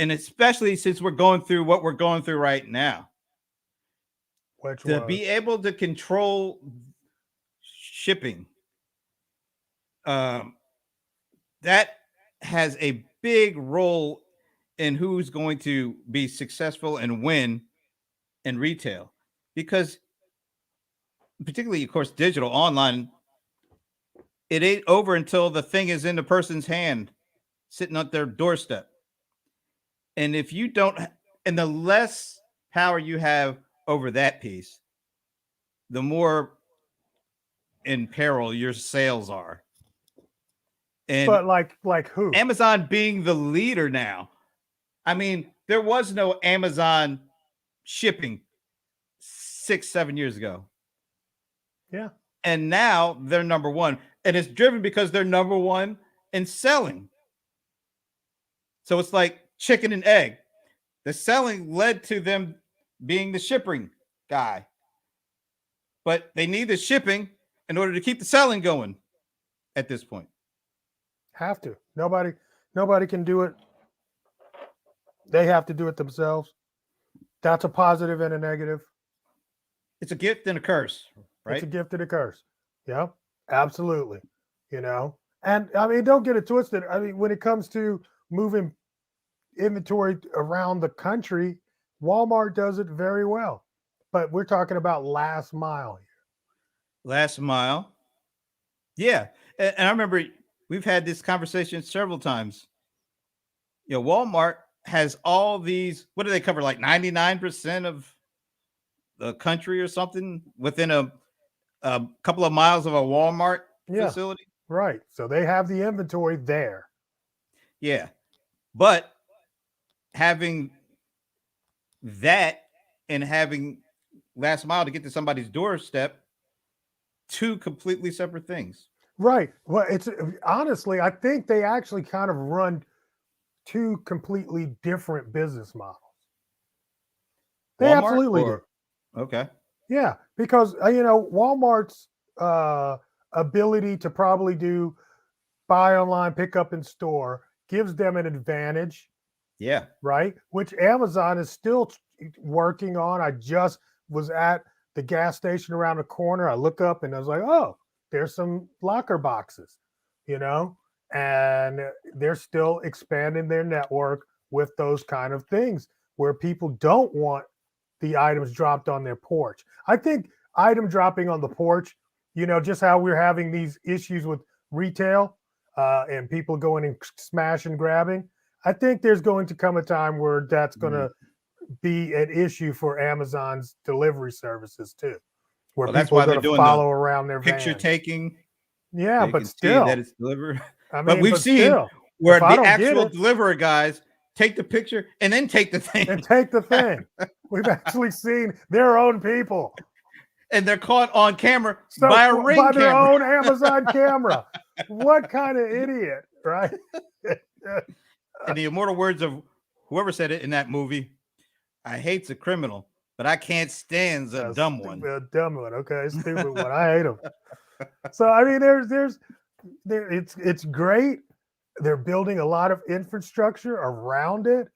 [SPEAKER 2] And especially since we're going through what we're going through right now,
[SPEAKER 1] Which
[SPEAKER 2] to
[SPEAKER 1] was
[SPEAKER 2] be able to control shipping, um, that has a big role in who's going to be successful and win in retail. Because, particularly, of course, digital online, it ain't over until the thing is in the person's hand, sitting at their doorstep. And if you don't, and the less power you have over that piece, the more in peril your sales are. And
[SPEAKER 1] but like who?
[SPEAKER 2] Amazon being the leader now, I mean, there was no Amazon shipping 6, 7 years ago.
[SPEAKER 1] Yeah.
[SPEAKER 2] And now they're number one. And it's driven because they're number one in selling. So it's like chicken and egg. The selling led to them being the shipping guy. But they need the shipping in order to keep the selling going at this point.
[SPEAKER 1] Have to. Nobody can do it. They have to do it themselves. That's a positive and a negative.
[SPEAKER 2] It's a gift and a curse,
[SPEAKER 1] It's a
[SPEAKER 2] right?
[SPEAKER 1] gift and a curse. Yeah, absolutely. And I mean, don't get it twisted. I mean, when it comes to moving inventory around the country, Walmart does it very well. But we're talking about last mile here.
[SPEAKER 2] Last mile. Yeah. And I remember we've had this conversation several times. Walmart has all these, what do they cover? Like 99% of the country or something within a couple of miles of a Walmart
[SPEAKER 1] Yeah,
[SPEAKER 2] facility.
[SPEAKER 1] right. So they have the inventory there.
[SPEAKER 2] Yeah. But having that and having last mile to get to somebody's doorstep two completely separate things.
[SPEAKER 1] Right. Well, it's honestly, I think they actually kind of run two completely different business models. They
[SPEAKER 2] Walmart
[SPEAKER 1] absolutely do.
[SPEAKER 2] or okay.
[SPEAKER 1] Yeah, because Walmart's uh, ability to probably do buy online, pick up in store gives them an advantage,
[SPEAKER 2] Yeah.
[SPEAKER 1] right? Which Amazon is still working on. I just was at the gas station around the corner. I look up and I was like, oh, there's some locker boxes, you know, and they're still expanding their network with those kind of things where people don't want the items dropped on their porch. I think item dropping on the porch, just how we're having these issues with retail and people going and smash and grabbing. I think there's going to come a time where that's going
[SPEAKER 2] Mhm.
[SPEAKER 1] to be an issue for Amazon's delivery services too, where
[SPEAKER 2] Well, that's
[SPEAKER 1] people are
[SPEAKER 2] why they're
[SPEAKER 1] going to
[SPEAKER 2] doing the follow
[SPEAKER 1] around their
[SPEAKER 2] picture
[SPEAKER 1] vans.
[SPEAKER 2] taking
[SPEAKER 1] Yeah,
[SPEAKER 2] so you
[SPEAKER 1] but
[SPEAKER 2] can see that
[SPEAKER 1] still,
[SPEAKER 2] it's delivered.
[SPEAKER 1] I
[SPEAKER 2] But
[SPEAKER 1] mean,
[SPEAKER 2] we've
[SPEAKER 1] but
[SPEAKER 2] seen
[SPEAKER 1] still,
[SPEAKER 2] where
[SPEAKER 1] if I
[SPEAKER 2] the
[SPEAKER 1] don't get
[SPEAKER 2] actual
[SPEAKER 1] it,
[SPEAKER 2] deliverer guys take the picture and then take the
[SPEAKER 1] and
[SPEAKER 2] thing.
[SPEAKER 1] take the thing. We've actually seen their own people
[SPEAKER 2] And they're caught on camera
[SPEAKER 1] so
[SPEAKER 2] by a ring
[SPEAKER 1] by their
[SPEAKER 2] camera.
[SPEAKER 1] own Amazon camera. What kind of idiot, right?
[SPEAKER 2] In the immortal words of whoever said it in that movie, I hate's a criminal, but I can't stand a
[SPEAKER 1] A
[SPEAKER 2] dumb one.
[SPEAKER 1] stupid, dumb one. Okay, stupid one. I hate them. So I mean, it's great. They're building a lot of infrastructure around it,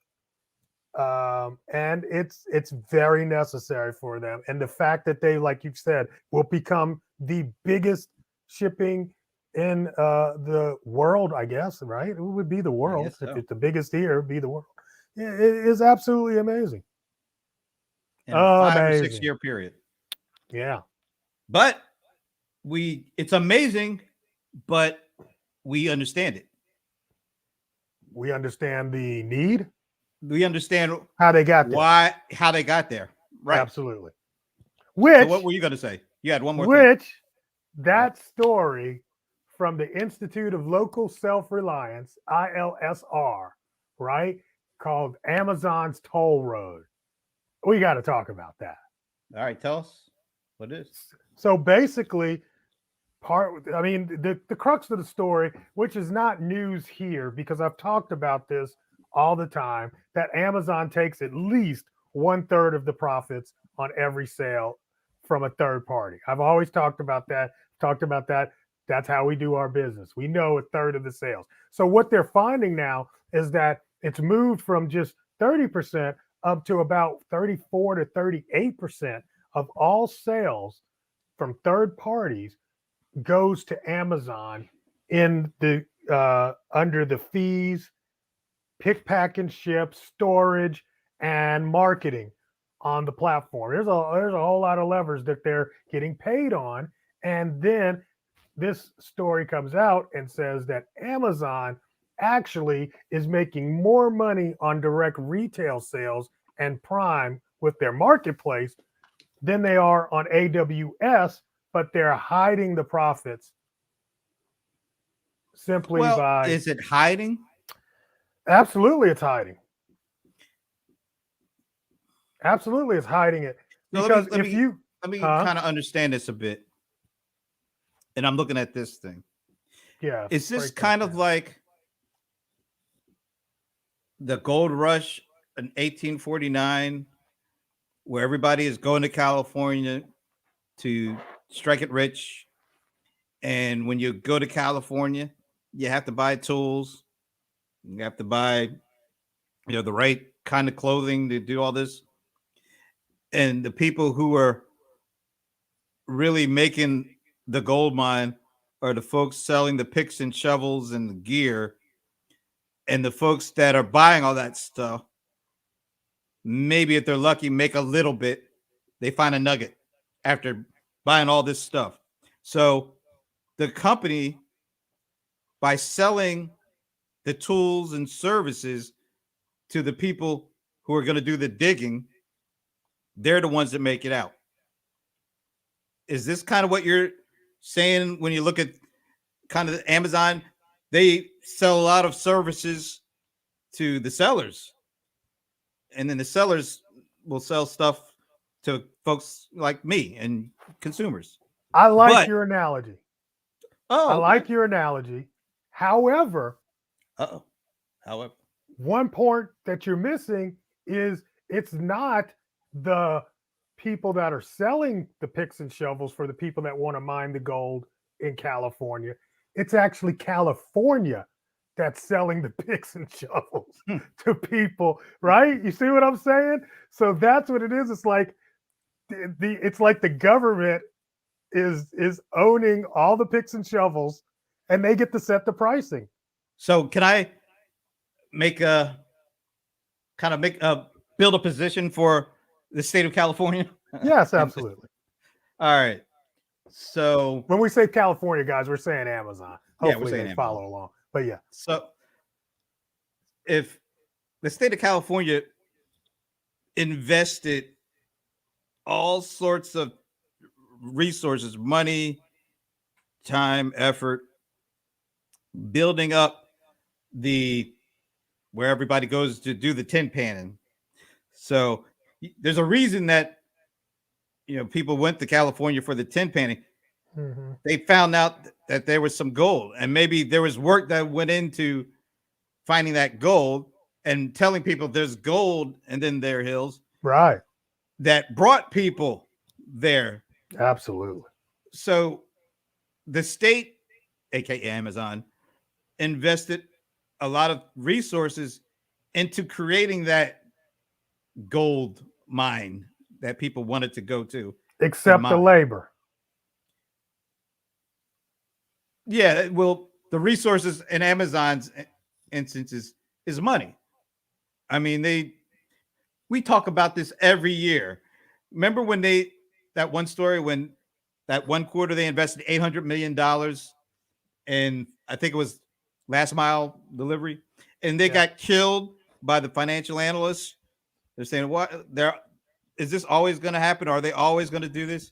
[SPEAKER 1] and it's very necessary for them. And the fact that they, like you said, will become the biggest shipping in the world, I guess, right? It would be the
[SPEAKER 2] I
[SPEAKER 1] world
[SPEAKER 2] guess
[SPEAKER 1] if
[SPEAKER 2] so.
[SPEAKER 1] it's the biggest here. It'd be the world. Yeah, it is absolutely amazing.
[SPEAKER 2] In a
[SPEAKER 1] Oh,
[SPEAKER 2] 5 or 6
[SPEAKER 1] amazing.
[SPEAKER 2] year period.
[SPEAKER 1] Yeah,
[SPEAKER 2] But it's amazing, but we understand it.
[SPEAKER 1] we understand the need,
[SPEAKER 2] We understand
[SPEAKER 1] how they got there.
[SPEAKER 2] how they got there. Right.
[SPEAKER 1] Absolutely.
[SPEAKER 2] So what
[SPEAKER 1] Which,
[SPEAKER 2] were you going to say? You had one more thing.
[SPEAKER 1] which
[SPEAKER 2] Yep.
[SPEAKER 1] that story from the Institute of Local Self Reliance, ILSR, right? Called Amazon's Toll Road. We got to talk about that.
[SPEAKER 2] All right. Tell us what it is.
[SPEAKER 1] So basically, I mean, the crux of the story, which is not news here because I've talked about this all the time, that Amazon takes at least 1/3 of the profits on every sale from a third party. I've always talked about that. Talked about that. That's how we do our business. We know a third of the sales. So what they're finding now is that it's moved from just 30% up to about 34 to 38% of all sales from third parties goes to Amazon in the under the fees, pick, pack, and ship, storage, and marketing on the platform. There's a whole lot of levers that they're getting paid on, and then this story comes out and says that Amazon actually is making more money on direct retail sales and Prime with their marketplace than they are on AWS, but they're hiding the profits simply
[SPEAKER 2] Well,
[SPEAKER 1] by
[SPEAKER 2] is it hiding?
[SPEAKER 1] absolutely it's hiding. Absolutely it's hiding it.
[SPEAKER 2] So
[SPEAKER 1] Because
[SPEAKER 2] let
[SPEAKER 1] if
[SPEAKER 2] me
[SPEAKER 1] you
[SPEAKER 2] let me
[SPEAKER 1] huh?
[SPEAKER 2] kind of understand this a bit. And I'm looking at this thing.
[SPEAKER 1] Yeah,
[SPEAKER 2] Is this
[SPEAKER 1] break that
[SPEAKER 2] kind of
[SPEAKER 1] down.
[SPEAKER 2] like the gold rush in 1849, where everybody is going to California to strike it rich? And when you go to California, you have to buy tools, you have to buy the right kind of clothing to do all this. And the people who are really making the gold mine are the folks selling the picks and shovels and the gear, and the folks that are buying all that stuff, maybe if they're lucky, make a little bit. They find a nugget after buying all this stuff. So the company, by selling the tools and services to the people who are going to do the digging, they're the ones that make it out. Is this kind of what you're saying when you look at kind of Amazon? They sell a lot of services to the sellers, and then the sellers will sell stuff to folks like me and consumers.
[SPEAKER 1] I like
[SPEAKER 2] But
[SPEAKER 1] your analogy. I
[SPEAKER 2] oh,
[SPEAKER 1] like
[SPEAKER 2] okay.
[SPEAKER 1] your analogy. However,
[SPEAKER 2] Uh-oh. However,
[SPEAKER 1] one point that you're missing is it's not the people that are selling the picks and shovels for the people that want to mine the gold in California. It's actually California that's selling the picks and shovels
[SPEAKER 2] hmm.
[SPEAKER 1] to people, right? You see what I'm saying? So that's what it is. It's like it's like the government is owning all the picks and shovels, and they get to set the pricing.
[SPEAKER 2] So can I make a kind of make a build a position for the state of California?
[SPEAKER 1] Yes,
[SPEAKER 2] And
[SPEAKER 1] absolutely.
[SPEAKER 2] all right. So
[SPEAKER 1] When we say California, guys, we're saying Amazon.
[SPEAKER 2] yeah, we're
[SPEAKER 1] Hopefully
[SPEAKER 2] saying
[SPEAKER 1] they
[SPEAKER 2] Amazon.
[SPEAKER 1] follow along. But yeah.
[SPEAKER 2] So if the state of California invested all sorts of resources, money, time, effort, building up the where everybody goes to do the tin panning. So there's a reason that people went to California for the tin panning.
[SPEAKER 1] Mm-hmm.
[SPEAKER 2] They found out that there was some gold, and maybe there was work that went into finding that gold and telling people there's gold and then there are hills
[SPEAKER 1] Right.
[SPEAKER 2] that brought people there.
[SPEAKER 1] Absolutely.
[SPEAKER 2] So the state, aka Amazon, invested a lot of resources into creating that gold mine that people wanted to go to and
[SPEAKER 1] Except the
[SPEAKER 2] mine.
[SPEAKER 1] labor.
[SPEAKER 2] Yeah, well, the resources in Amazon's instances is money. I mean, we talk about this every year. Remember when that one story when that one quarter they invested $800 million in, I think it was last mile delivery, and they
[SPEAKER 1] Yeah.
[SPEAKER 2] got killed by the financial analysts. They're saying, "What? There is this always going to happen? Are they always going to do this?"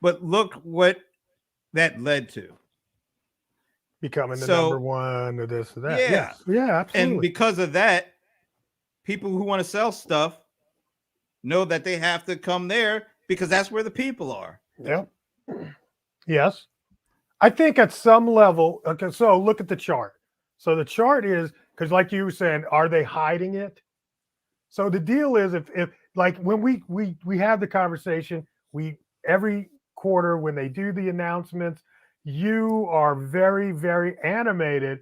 [SPEAKER 2] But look what that led to.
[SPEAKER 1] Becoming the number
[SPEAKER 2] So
[SPEAKER 1] one or this or that.
[SPEAKER 2] yeah,
[SPEAKER 1] Yes. Yeah,
[SPEAKER 2] and
[SPEAKER 1] absolutely.
[SPEAKER 2] because of that, people who want to sell stuff know that they have to come there because that's where the people are.
[SPEAKER 1] Yep. Yes. I think at some level, okay, so look at the chart. So the chart is because like you were saying, are they hiding it? So the deal is if like when we have the conversation, we every quarter when they do the announcements, you are very, very animated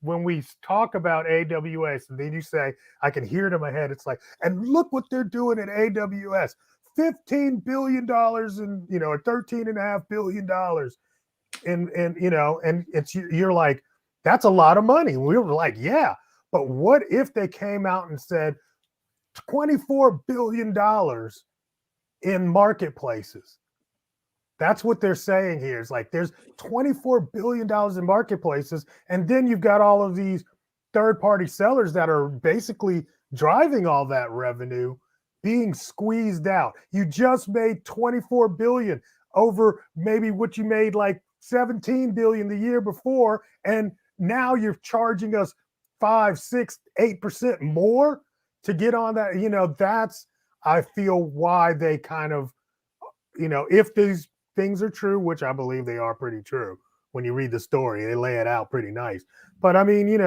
[SPEAKER 1] when we talk about AWS, and then you say, I can hear it in my head. It's like, and look what they're doing at AWS. $15 billion and $13.5 billion and it's you're like, that's a lot of money. We were like, yeah, but what if they came out and said $24 billion in marketplaces? That's what they're saying here. It's like there's $24 billion in marketplaces, and then you've got all of these third-party sellers that are basically driving all that revenue being squeezed out. You just made 24 billion over maybe what you made like 17 billion the year before, and now you're charging us 5, 6, 8% more to get on that. That's I feel why they kind of if these things are true, which I believe they are pretty true. When you read the story, they lay it out pretty nice. But I mean,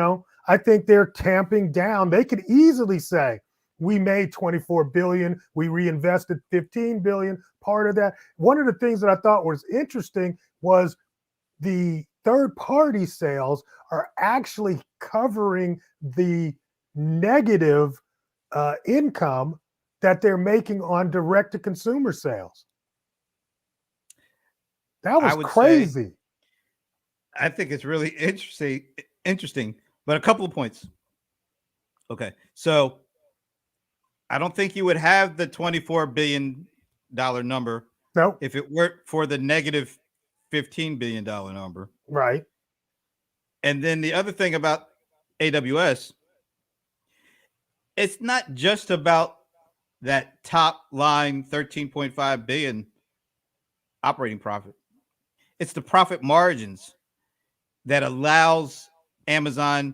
[SPEAKER 1] I think they're tamping down. They could easily say, we made 24 billion, we reinvested 15 billion. Part of that, one of the things that I thought was interesting was the third party sales are actually covering the negative income that they're making on direct to consumer sales. That
[SPEAKER 2] I
[SPEAKER 1] was
[SPEAKER 2] would say
[SPEAKER 1] crazy.
[SPEAKER 2] I think it's really interesting, but a couple of points. Okay, so I don't think you would have the $24 billion number
[SPEAKER 1] Nope.
[SPEAKER 2] if it weren't for the negative $15 billion number.
[SPEAKER 1] Right.
[SPEAKER 2] And then the other thing about AWS, it's not just about that top line 13.5 billion operating profit. It's the profit margins that allows Amazon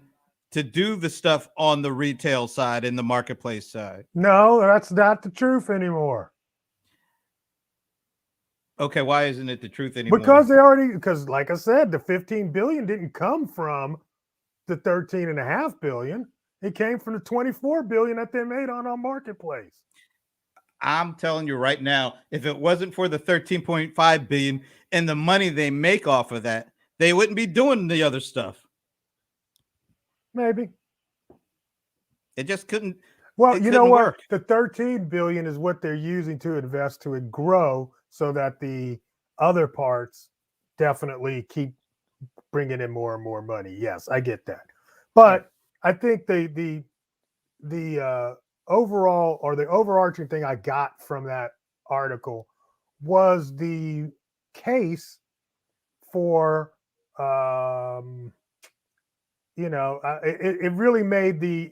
[SPEAKER 2] to do the stuff on the retail side and the marketplace side.
[SPEAKER 1] No, that's not the truth anymore.
[SPEAKER 2] Okay, why isn't it the truth anymore?
[SPEAKER 1] Because like I said, the 15 billion didn't come from the 13.5 billion. It came from the 24 billion that they made on our marketplace.
[SPEAKER 2] I'm telling you right now, if it wasn't for the 13.5 billion and the money they make off of that, they wouldn't be doing the other stuff.
[SPEAKER 1] Maybe.
[SPEAKER 2] It just couldn't.
[SPEAKER 1] Well,
[SPEAKER 2] It
[SPEAKER 1] you know
[SPEAKER 2] couldn't
[SPEAKER 1] what?
[SPEAKER 2] work.
[SPEAKER 1] The 13 billion is what they're using to invest to grow so that the other parts definitely keep bringing in more and more money. Yes, I get that.
[SPEAKER 2] Yeah.
[SPEAKER 1] But I think the overall or the overarching thing I got from that article was the case for it really made the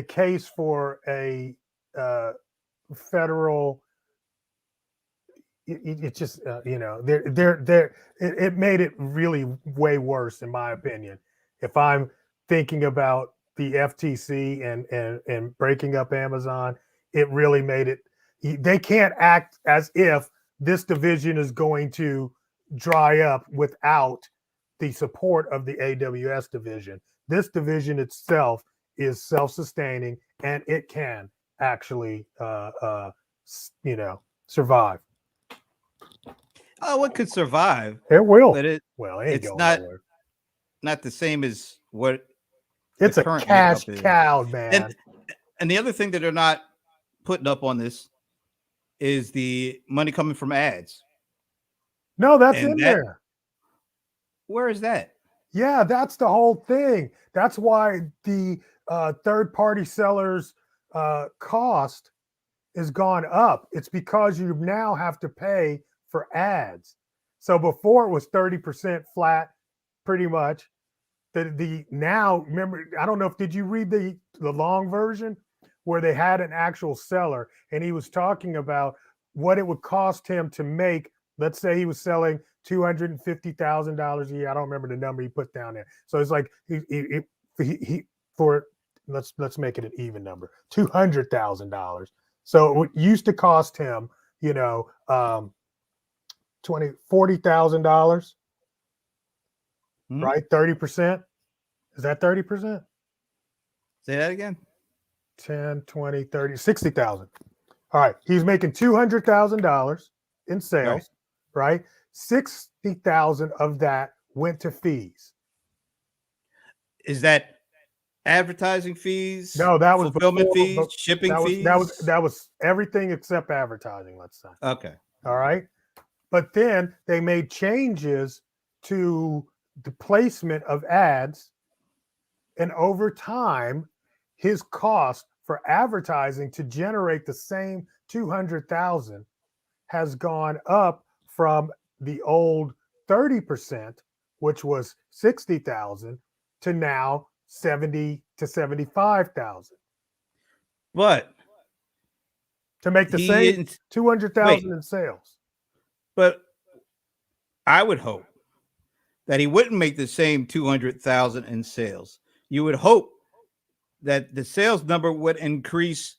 [SPEAKER 1] case for a federal. It just it made it really way worse in my opinion. If I'm thinking about the FTC and breaking up Amazon, it really made it. They can't act as if this division is going to dry up without the support of the AWS division. This division itself is self-sustaining and it can actually survive.
[SPEAKER 2] Oh, it could survive,
[SPEAKER 1] It will.
[SPEAKER 2] but
[SPEAKER 1] Well, it ain't
[SPEAKER 2] it's
[SPEAKER 1] going nowhere.
[SPEAKER 2] not the same as what the
[SPEAKER 1] It's a
[SPEAKER 2] current
[SPEAKER 1] cash
[SPEAKER 2] makeup is.
[SPEAKER 1] cow,
[SPEAKER 2] And
[SPEAKER 1] man.
[SPEAKER 2] and the other thing that they're not putting up on this is the money coming from ads.
[SPEAKER 1] No, that's
[SPEAKER 2] And
[SPEAKER 1] in
[SPEAKER 2] that,
[SPEAKER 1] there.
[SPEAKER 2] where is that?
[SPEAKER 1] Yeah, that's the whole thing. That's why the third-party sellers' cost is gone up. It's because you now have to pay for ads. So before it was 30% flat, pretty much. The now remember, I don't know if did you read the long version where they had an actual seller and he was talking about what it would cost him to make. Let's say he was selling $250,000 a year. I don't remember the number he put down there. So it's like he for let's make it an even number, $200,000. So it used to cost him, $40,000,
[SPEAKER 2] Hmm?
[SPEAKER 1] right? 30%. Is that 30%?
[SPEAKER 2] Say that again.
[SPEAKER 1] 10, 20, 30, 60,000. All right. He's making $200,000 in sales, right? 60,000 of that went to fees.
[SPEAKER 2] Is that advertising fees,
[SPEAKER 1] No, that was
[SPEAKER 2] fulfillment
[SPEAKER 1] before,
[SPEAKER 2] fees,
[SPEAKER 1] but
[SPEAKER 2] shipping
[SPEAKER 1] that was that was
[SPEAKER 2] fees?
[SPEAKER 1] that was everything except advertising, let's say.
[SPEAKER 2] Okay.
[SPEAKER 1] All right. But then they made changes to the placement of ads. And over time, his cost for advertising to generate the same 200,000 has gone up from the old 30%, which was 60,000, to now 70 to 75,000
[SPEAKER 2] But
[SPEAKER 1] to make the
[SPEAKER 2] he
[SPEAKER 1] same
[SPEAKER 2] isn't. Wait,
[SPEAKER 1] 200,000 in sales.
[SPEAKER 2] but I would hope that he wouldn't make the same 200,000 in sales. You would hope that the sales number would increase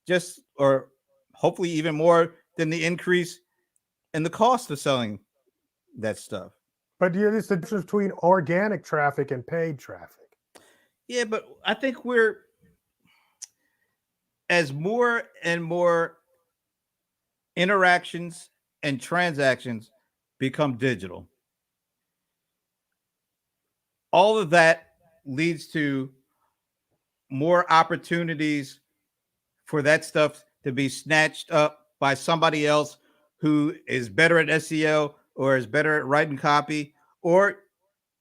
[SPEAKER 2] just or hopefully even more than the increase in the cost of selling that stuff.
[SPEAKER 1] But it's the difference between organic traffic and paid traffic.
[SPEAKER 2] Yeah, but I think we're as more and more interactions and transactions become digital. All of that leads to more opportunities for that stuff to be snatched up by somebody else who is better at SEO or is better at writing copy or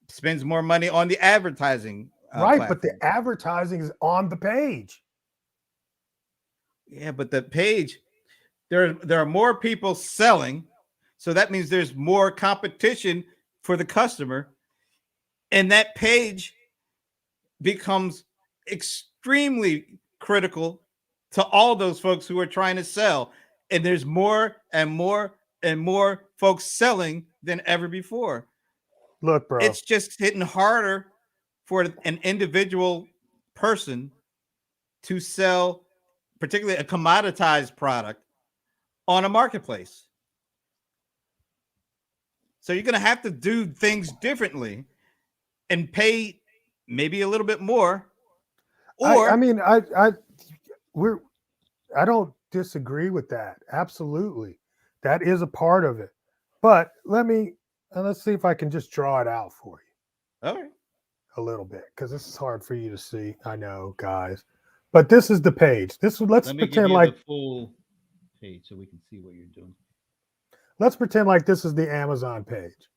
[SPEAKER 2] spends more money on the advertising
[SPEAKER 1] Right, but the
[SPEAKER 2] platform.
[SPEAKER 1] advertising is on the page.
[SPEAKER 2] Yeah, but the page, there are more people selling, so that means there's more competition for the customer, and that page becomes extremely critical to all those folks who are trying to sell. And there's more and more and more folks selling than ever before.
[SPEAKER 1] Look, bro.
[SPEAKER 2] It's just hitting harder for an individual person to sell, particularly a commoditized product on a marketplace. So you're going to have to do things differently and pay maybe a little bit more.
[SPEAKER 1] I
[SPEAKER 2] Or
[SPEAKER 1] mean, we're I don't disagree with that. Absolutely, that is a part of it. But let's see if I can just draw it out for you
[SPEAKER 2] all right,
[SPEAKER 1] a little bit because this is hard for you to see. I know, guys, but this is the page. Let's
[SPEAKER 2] let me give
[SPEAKER 1] pretend
[SPEAKER 2] you the
[SPEAKER 1] like
[SPEAKER 2] full page so we can see what you're doing.
[SPEAKER 1] this is the Amazon page.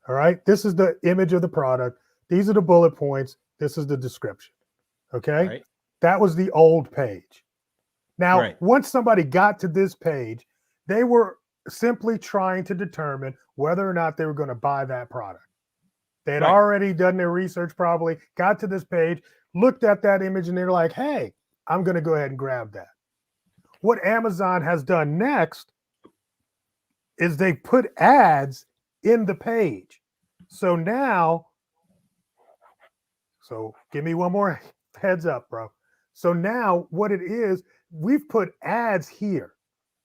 [SPEAKER 1] All right, this is the image of the product. These are the bullet points. This is the description. Okay,
[SPEAKER 2] Right,
[SPEAKER 1] that was the old page. Now,
[SPEAKER 2] right,
[SPEAKER 1] once somebody got to this page, they were simply trying to determine whether or not they were going to buy that product. They had
[SPEAKER 2] right.
[SPEAKER 1] already done their research, probably got to this page, looked at that image, and they're like, hey, I'm going to go ahead and grab that. What Amazon has done next is they put ads in the page. So now, so give me one more heads up, bro. So now what it is, we've put ads here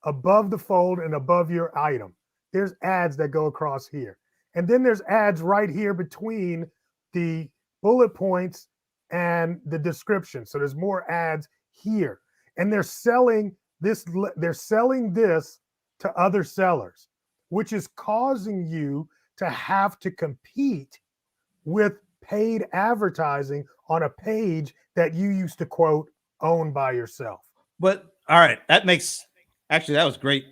[SPEAKER 1] above the fold and above your item. There's ads that go across here. And then there's ads right here between the bullet points and the description. So there's more ads here. And they're selling this to other sellers, which is causing you to have to compete with paid advertising on a page that you used to quote own by yourself.
[SPEAKER 2] But all right, that makes actually that was great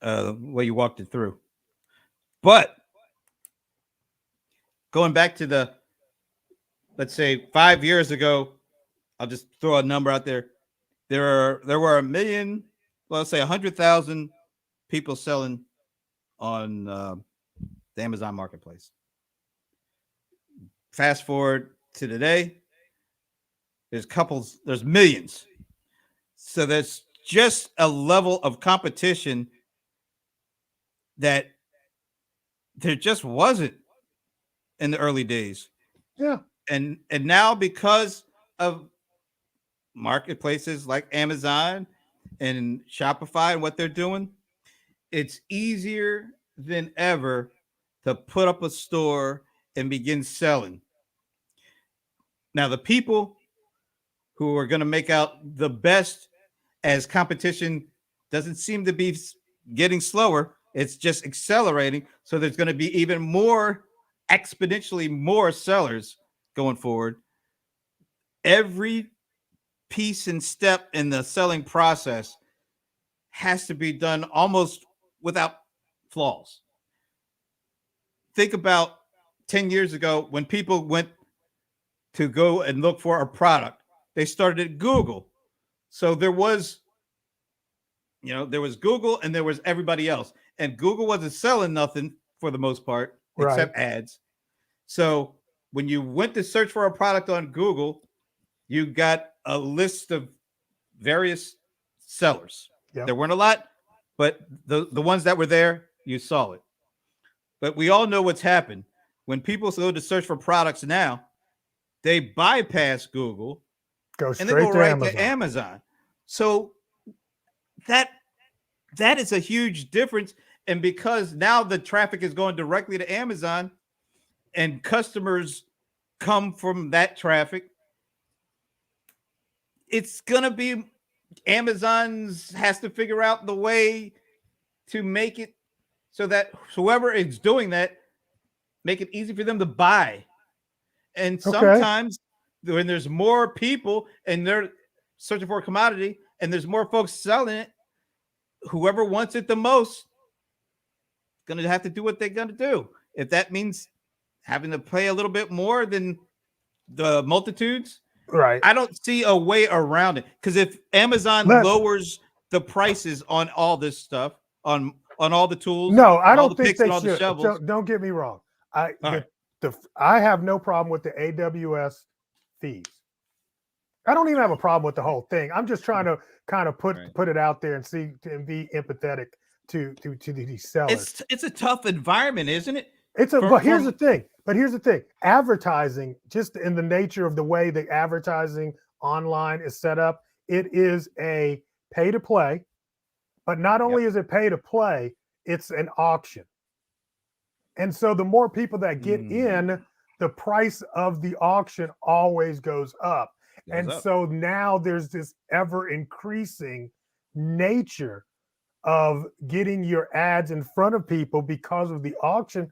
[SPEAKER 2] way you walked it through. But going back to the let's say 5 years ago, I'll just throw a number out there. There were a million, well, let's say 100,000 people selling on the Amazon marketplace. Fast forward to today, there's millions. So there's just a level of competition that there just wasn't in the early days.
[SPEAKER 1] Yeah.
[SPEAKER 2] And now because of marketplaces like Amazon and Shopify and what they're doing, it's easier than ever to put up a store and begin selling. Now, the people who are going to make out the best as competition doesn't seem to be getting slower, it's just accelerating. So there's going to be even more, exponentially more sellers going forward. Every piece and step in the selling process has to be done almost without flaws. Think about 10 years ago when people went to go and look for a product, they started at Google. So there was Google and there was everybody else. And Google wasn't selling nothing for the most part,
[SPEAKER 1] Right.
[SPEAKER 2] except ads. So when you went to search for a product on Google, you got a list of various sellers.
[SPEAKER 1] Yep.
[SPEAKER 2] There weren't a lot, but the ones that were there, you saw it. But we all know what's happened. When people go to search for products now, they bypass Google
[SPEAKER 1] Go
[SPEAKER 2] and they go
[SPEAKER 1] straight to
[SPEAKER 2] right to
[SPEAKER 1] Amazon.
[SPEAKER 2] Amazon. So that that is a huge difference. And because now the traffic is going directly to Amazon and customers come from that traffic, it's gonna be Amazon's has to figure out the way to make it so that whoever is doing that make it easy for them to buy. And
[SPEAKER 1] Okay.
[SPEAKER 2] sometimes when there's more people and they're searching for a commodity and there's more folks selling it, whoever wants it the most is going to have to do what they're going to do. If that means having to pay a little bit more than the multitudes,
[SPEAKER 1] Right.
[SPEAKER 2] I don't see a way around it. Because if Amazon
[SPEAKER 1] Let
[SPEAKER 2] lowers the prices on all this stuff, on all the tools
[SPEAKER 1] No, I
[SPEAKER 2] and all the
[SPEAKER 1] don't think
[SPEAKER 2] picks and
[SPEAKER 1] they
[SPEAKER 2] all the
[SPEAKER 1] should.
[SPEAKER 2] shovels,
[SPEAKER 1] Don't get me wrong. I
[SPEAKER 2] all right,
[SPEAKER 1] I have no problem with the AWS fees. I don't even have a problem with the whole thing. I'm just trying to kind of
[SPEAKER 2] right.
[SPEAKER 1] put it out there and see and be empathetic to these sellers.
[SPEAKER 2] It's a tough environment, isn't it?
[SPEAKER 1] But
[SPEAKER 2] For
[SPEAKER 1] here's the thing. Advertising, just in the nature of the way the advertising online is set up, it is a pay to play. But not
[SPEAKER 2] Yep.
[SPEAKER 1] only is it pay to play, it's an auction. And so the more people that get in, the price of the auction always goes up. And so now there's this ever increasing nature of getting your ads in front of people because of the auction,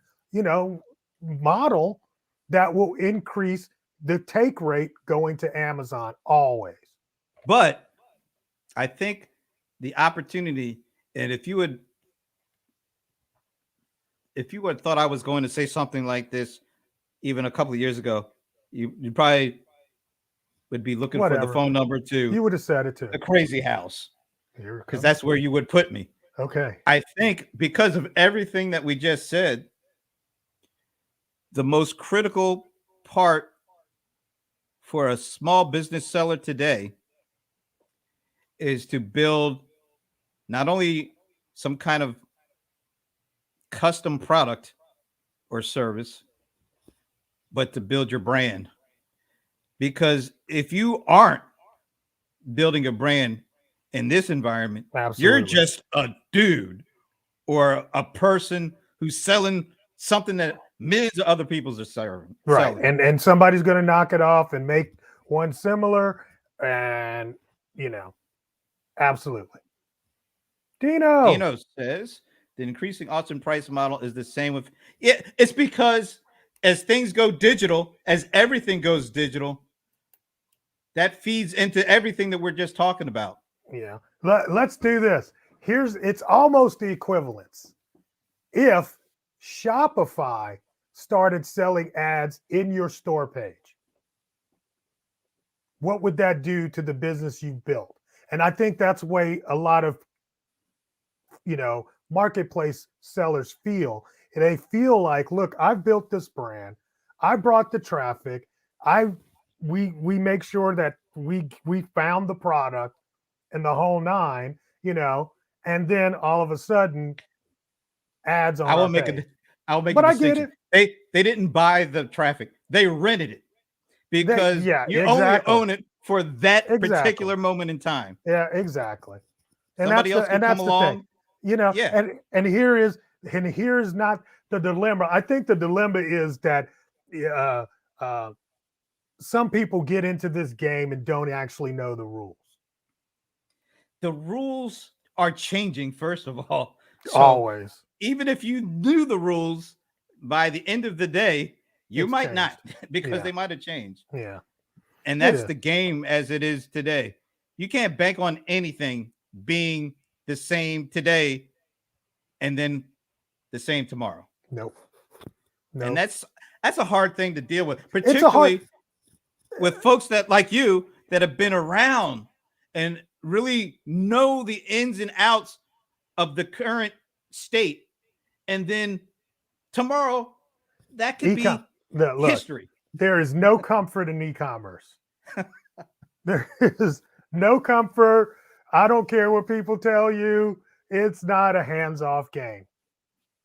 [SPEAKER 1] model that will increase the take rate going to Amazon always.
[SPEAKER 2] But I think the opportunity, and if you had thought I was going to say something like this even a couple of years ago, you probably would be looking for the phone number to
[SPEAKER 1] You would have said it too.
[SPEAKER 2] the crazy house, because that's where you would put me.
[SPEAKER 1] Okay.
[SPEAKER 2] I think because of everything that we just said, the most critical part for a small business seller today is to build not only some kind of custom product or service, but to build your brand. Because if you aren't building a brand in this environment,
[SPEAKER 1] Absolutely.
[SPEAKER 2] you're just a dude or a person who's selling something that millions of other people are selling.
[SPEAKER 1] Right. And somebody's going to knock it off and make one similar. And, absolutely.
[SPEAKER 2] Dino says the increasing auction price model is the same with it's because as things go digital, as everything goes digital, that feeds into everything that we're just talking about.
[SPEAKER 1] Yeah. Let's do this. It's almost the equivalence. If Shopify started selling ads in your store page, what would that do to the business you've built? And I think that's the way a lot of, marketplace sellers feel. They feel like, look, I've built this brand. I brought the traffic. We make sure that we found the product and the whole nine, and then all of a sudden ads on our page.
[SPEAKER 2] I will make a distinction. They didn't buy the traffic. They rented it because you only own it for that particular moment in time.
[SPEAKER 1] Yeah, exactly. And
[SPEAKER 2] somebody else can come along.
[SPEAKER 1] And here's not the dilemma. I think the dilemma is that some people get into this game and don't actually know the rules.
[SPEAKER 2] The rules are changing, first of all.
[SPEAKER 1] So always.
[SPEAKER 2] Even if you knew the rules, by the end of the day, you might changed. Not, because they might have changed.
[SPEAKER 1] Yeah.
[SPEAKER 2] And that's the game as it is today. You can't bank on anything being the same today and then the same tomorrow.
[SPEAKER 1] Nope.
[SPEAKER 2] And that's a hard thing to deal with, particularly with folks that like you that have been around and really know the ins and outs of the current state. And then tomorrow that could be history.
[SPEAKER 1] There is no comfort in e-commerce. There is no comfort. I don't care what people tell you. It's not a hands-off game.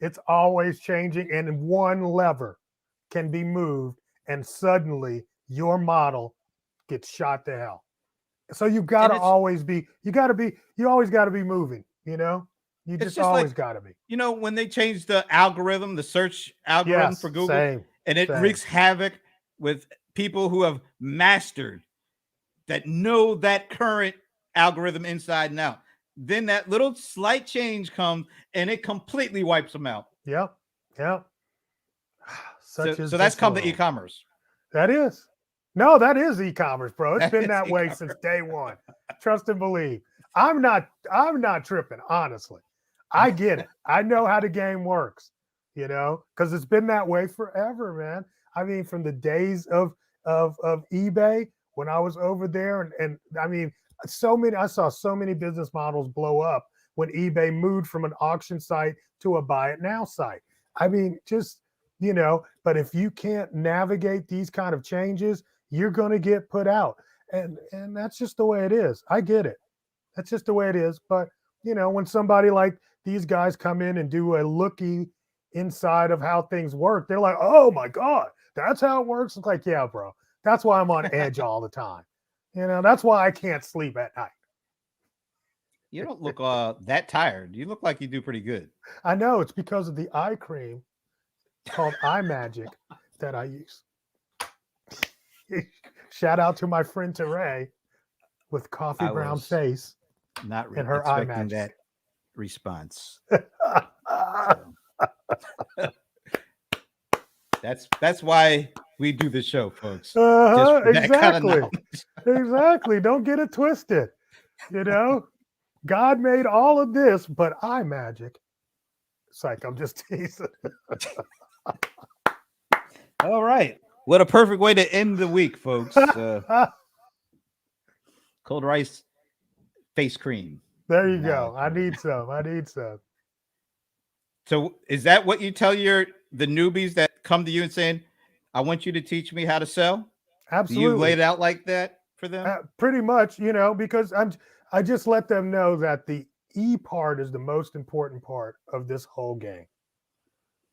[SPEAKER 1] It's always changing, and one lever can be moved, and suddenly your model gets shot to hell. So you got to always be moving, You just always got to be.
[SPEAKER 2] When they changed the algorithm, the search algorithm for Google, and it wreaks havoc with people who have mastered that, know that current algorithm inside and out. Then that little slight change comes and it completely wipes them out.
[SPEAKER 1] Yep.
[SPEAKER 2] So that's come to e-commerce.
[SPEAKER 1] That is. No, that is e-commerce, bro. It's been that way since day one. Trust and believe. I'm not tripping, honestly. I get it. I know how the game works, because it's been that way forever, man. I mean, from the days of eBay when I was over there, and I mean, I saw so many business models blow up when eBay moved from an auction site to a buy it now site. I mean, just, but if you can't navigate these kind of changes, you're going to get put out. And that's just the way it is. I get it. That's just the way it is. But, when somebody like these guys come in and do a looky inside of how things work, they're like, oh my God, that's how it works. It's like, yeah, bro, that's why I'm on edge all the time. That's why I can't sleep at night.
[SPEAKER 2] You don't look that tired. You look like you do pretty good.
[SPEAKER 1] I know. It's because of the eye cream called iMagic that I use. Shout out to my friend Teray with coffee
[SPEAKER 2] I
[SPEAKER 1] brown
[SPEAKER 2] was
[SPEAKER 1] face
[SPEAKER 2] not
[SPEAKER 1] and her
[SPEAKER 2] expecting
[SPEAKER 1] iMagic.
[SPEAKER 2] that response. So that's why we do the show, folks. Just for that kind of
[SPEAKER 1] Exactly.
[SPEAKER 2] knowledge.
[SPEAKER 1] Exactly. Don't get it twisted. You know, God made all of this, but iMagic. It's like I'm just teasing.
[SPEAKER 2] All right. What a perfect way to end the week, folks. Cold rice face cream.
[SPEAKER 1] There you
[SPEAKER 2] Now
[SPEAKER 1] go.
[SPEAKER 2] I've
[SPEAKER 1] I
[SPEAKER 2] heard it.
[SPEAKER 1] need some. I need some.
[SPEAKER 2] So is that what you tell the newbies that come to you and saying, I want you to teach me how to sell? Do you lay
[SPEAKER 1] Absolutely.
[SPEAKER 2] it out like that for them?
[SPEAKER 1] Pretty much, because I just let them know that the E part is the most important part of this whole game.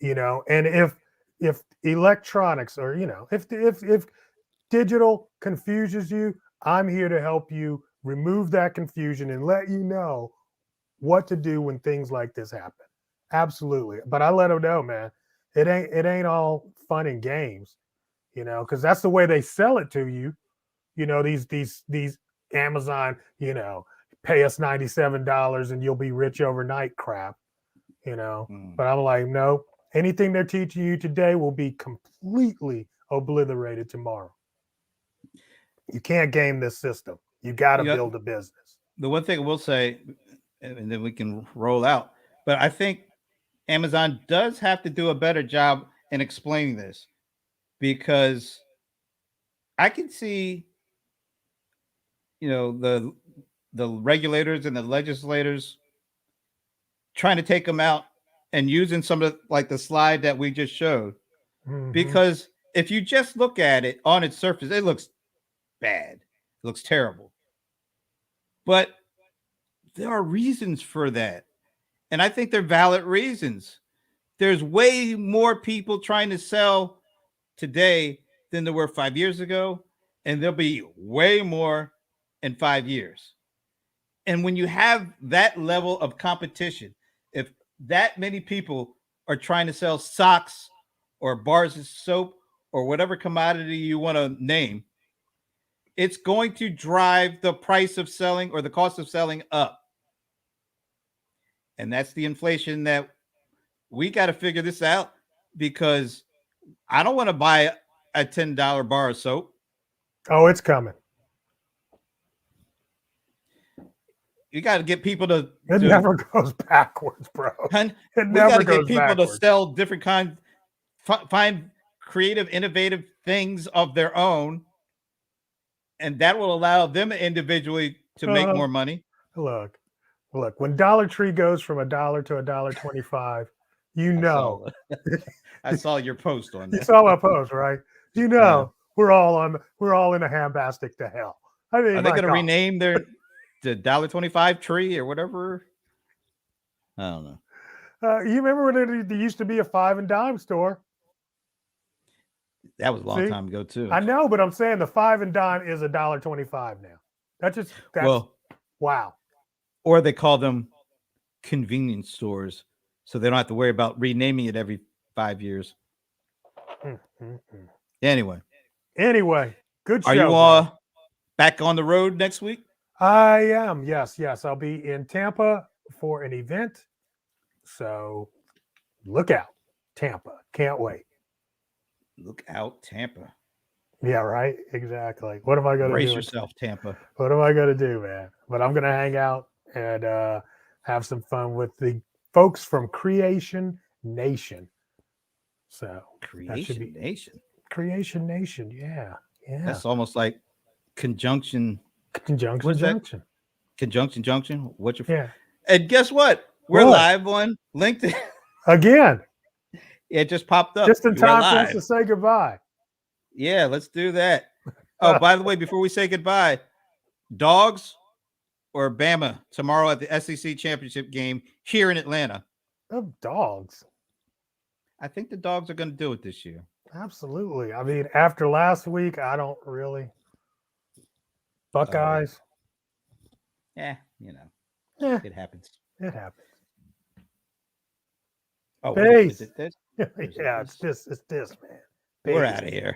[SPEAKER 1] And if electronics or if digital confuses you, I'm here to help you remove that confusion and let you know what to do when things like this happen. Absolutely. But I let them know, man, it ain't all fun and games, because that's the way they sell it to you. These Amazon, pay us $97 and you'll be rich overnight crap,
[SPEAKER 2] Mm.
[SPEAKER 1] But I'm like, no, anything they're teaching you today will be completely obliterated tomorrow. You can't game this system. You got to
[SPEAKER 2] You know,
[SPEAKER 1] build a business.
[SPEAKER 2] the one thing I will say, and then we can roll out, but I think Amazon does have to do a better job in explaining this because I can see, the regulators and the legislators trying to take them out and using some of like the slide that we just showed.
[SPEAKER 1] Mm-hmm.
[SPEAKER 2] Because if you just look at it on its surface, it looks bad. It looks terrible. But there are reasons for that. And I think they're valid reasons. There's way more people trying to sell today than there were 5 years ago. And there'll be way more in 5 years. And when you have that level of competition, if that many people are trying to sell socks or bars of soap or whatever commodity you want to name, it's going to drive the price of selling or the cost of selling up. And that's the inflation that we got to figure this out because I don't want to buy a $10 bar of soap.
[SPEAKER 1] Oh, it's coming.
[SPEAKER 2] You got to get people to
[SPEAKER 1] It never goes backwards, bro. It
[SPEAKER 2] we got
[SPEAKER 1] never
[SPEAKER 2] to get
[SPEAKER 1] goes
[SPEAKER 2] people to
[SPEAKER 1] backwards.
[SPEAKER 2] sell different kinds, find creative, innovative things of their own, and that will allow them individually to make more money.
[SPEAKER 1] Look, when Dollar Tree goes from $1 to $1.25, you
[SPEAKER 2] I
[SPEAKER 1] know.
[SPEAKER 2] saw, I saw your post on
[SPEAKER 1] You
[SPEAKER 2] that.
[SPEAKER 1] saw my post, right? We're all in a handbasket to hell. I mean,
[SPEAKER 2] Are they
[SPEAKER 1] my
[SPEAKER 2] going to
[SPEAKER 1] God.
[SPEAKER 2] rename the $1.25 tree or whatever? I don't know.
[SPEAKER 1] You remember when there used to be a 5 and dime store?
[SPEAKER 2] That was a long
[SPEAKER 1] See,
[SPEAKER 2] time ago too.
[SPEAKER 1] I know, but I'm saying the 5 and dime is $1.25 now. That's
[SPEAKER 2] Well,
[SPEAKER 1] wow.
[SPEAKER 2] or they call them convenience stores, so they don't have to worry about renaming it every 5 years. Anyway,
[SPEAKER 1] good
[SPEAKER 2] are you
[SPEAKER 1] show.
[SPEAKER 2] back on the road next week?
[SPEAKER 1] I am. Yes. I'll be in Tampa for an event. So look out, Tampa. Can't wait.
[SPEAKER 2] Look out, Tampa.
[SPEAKER 1] Yeah, right. Exactly. What am I going to do?
[SPEAKER 2] Brace yourself, Tampa.
[SPEAKER 1] What am I going to do, man? But I'm going to hang out and have some fun with the folks from Creation Nation. So that should be
[SPEAKER 2] Nation.
[SPEAKER 1] Creation Nation. Yeah.
[SPEAKER 2] That's almost like conjunction.
[SPEAKER 1] Conjunction
[SPEAKER 2] What's that?
[SPEAKER 1] Junction.
[SPEAKER 2] Conjunction Junction. What's your?
[SPEAKER 1] Yeah.
[SPEAKER 2] And guess what? We're live on LinkedIn.
[SPEAKER 1] Again.
[SPEAKER 2] It just popped up.
[SPEAKER 1] Just in
[SPEAKER 2] You are
[SPEAKER 1] time for us
[SPEAKER 2] live.
[SPEAKER 1] to say goodbye.
[SPEAKER 2] Yeah, let's do that. Oh, by the way, before we say goodbye, Dogs or Bama tomorrow at the SEC championship game here in Atlanta?
[SPEAKER 1] Oh, Dogs.
[SPEAKER 2] I think the Dogs are going to do it this year.
[SPEAKER 1] Absolutely. I mean, after last week, I don't really. Buckeyes.
[SPEAKER 2] Yeah, it happens.
[SPEAKER 1] It happens.
[SPEAKER 2] Oh,
[SPEAKER 1] Peace.
[SPEAKER 2] is it this?
[SPEAKER 1] Yeah, it's this, man.
[SPEAKER 2] We're
[SPEAKER 1] Peace.
[SPEAKER 2] out of here.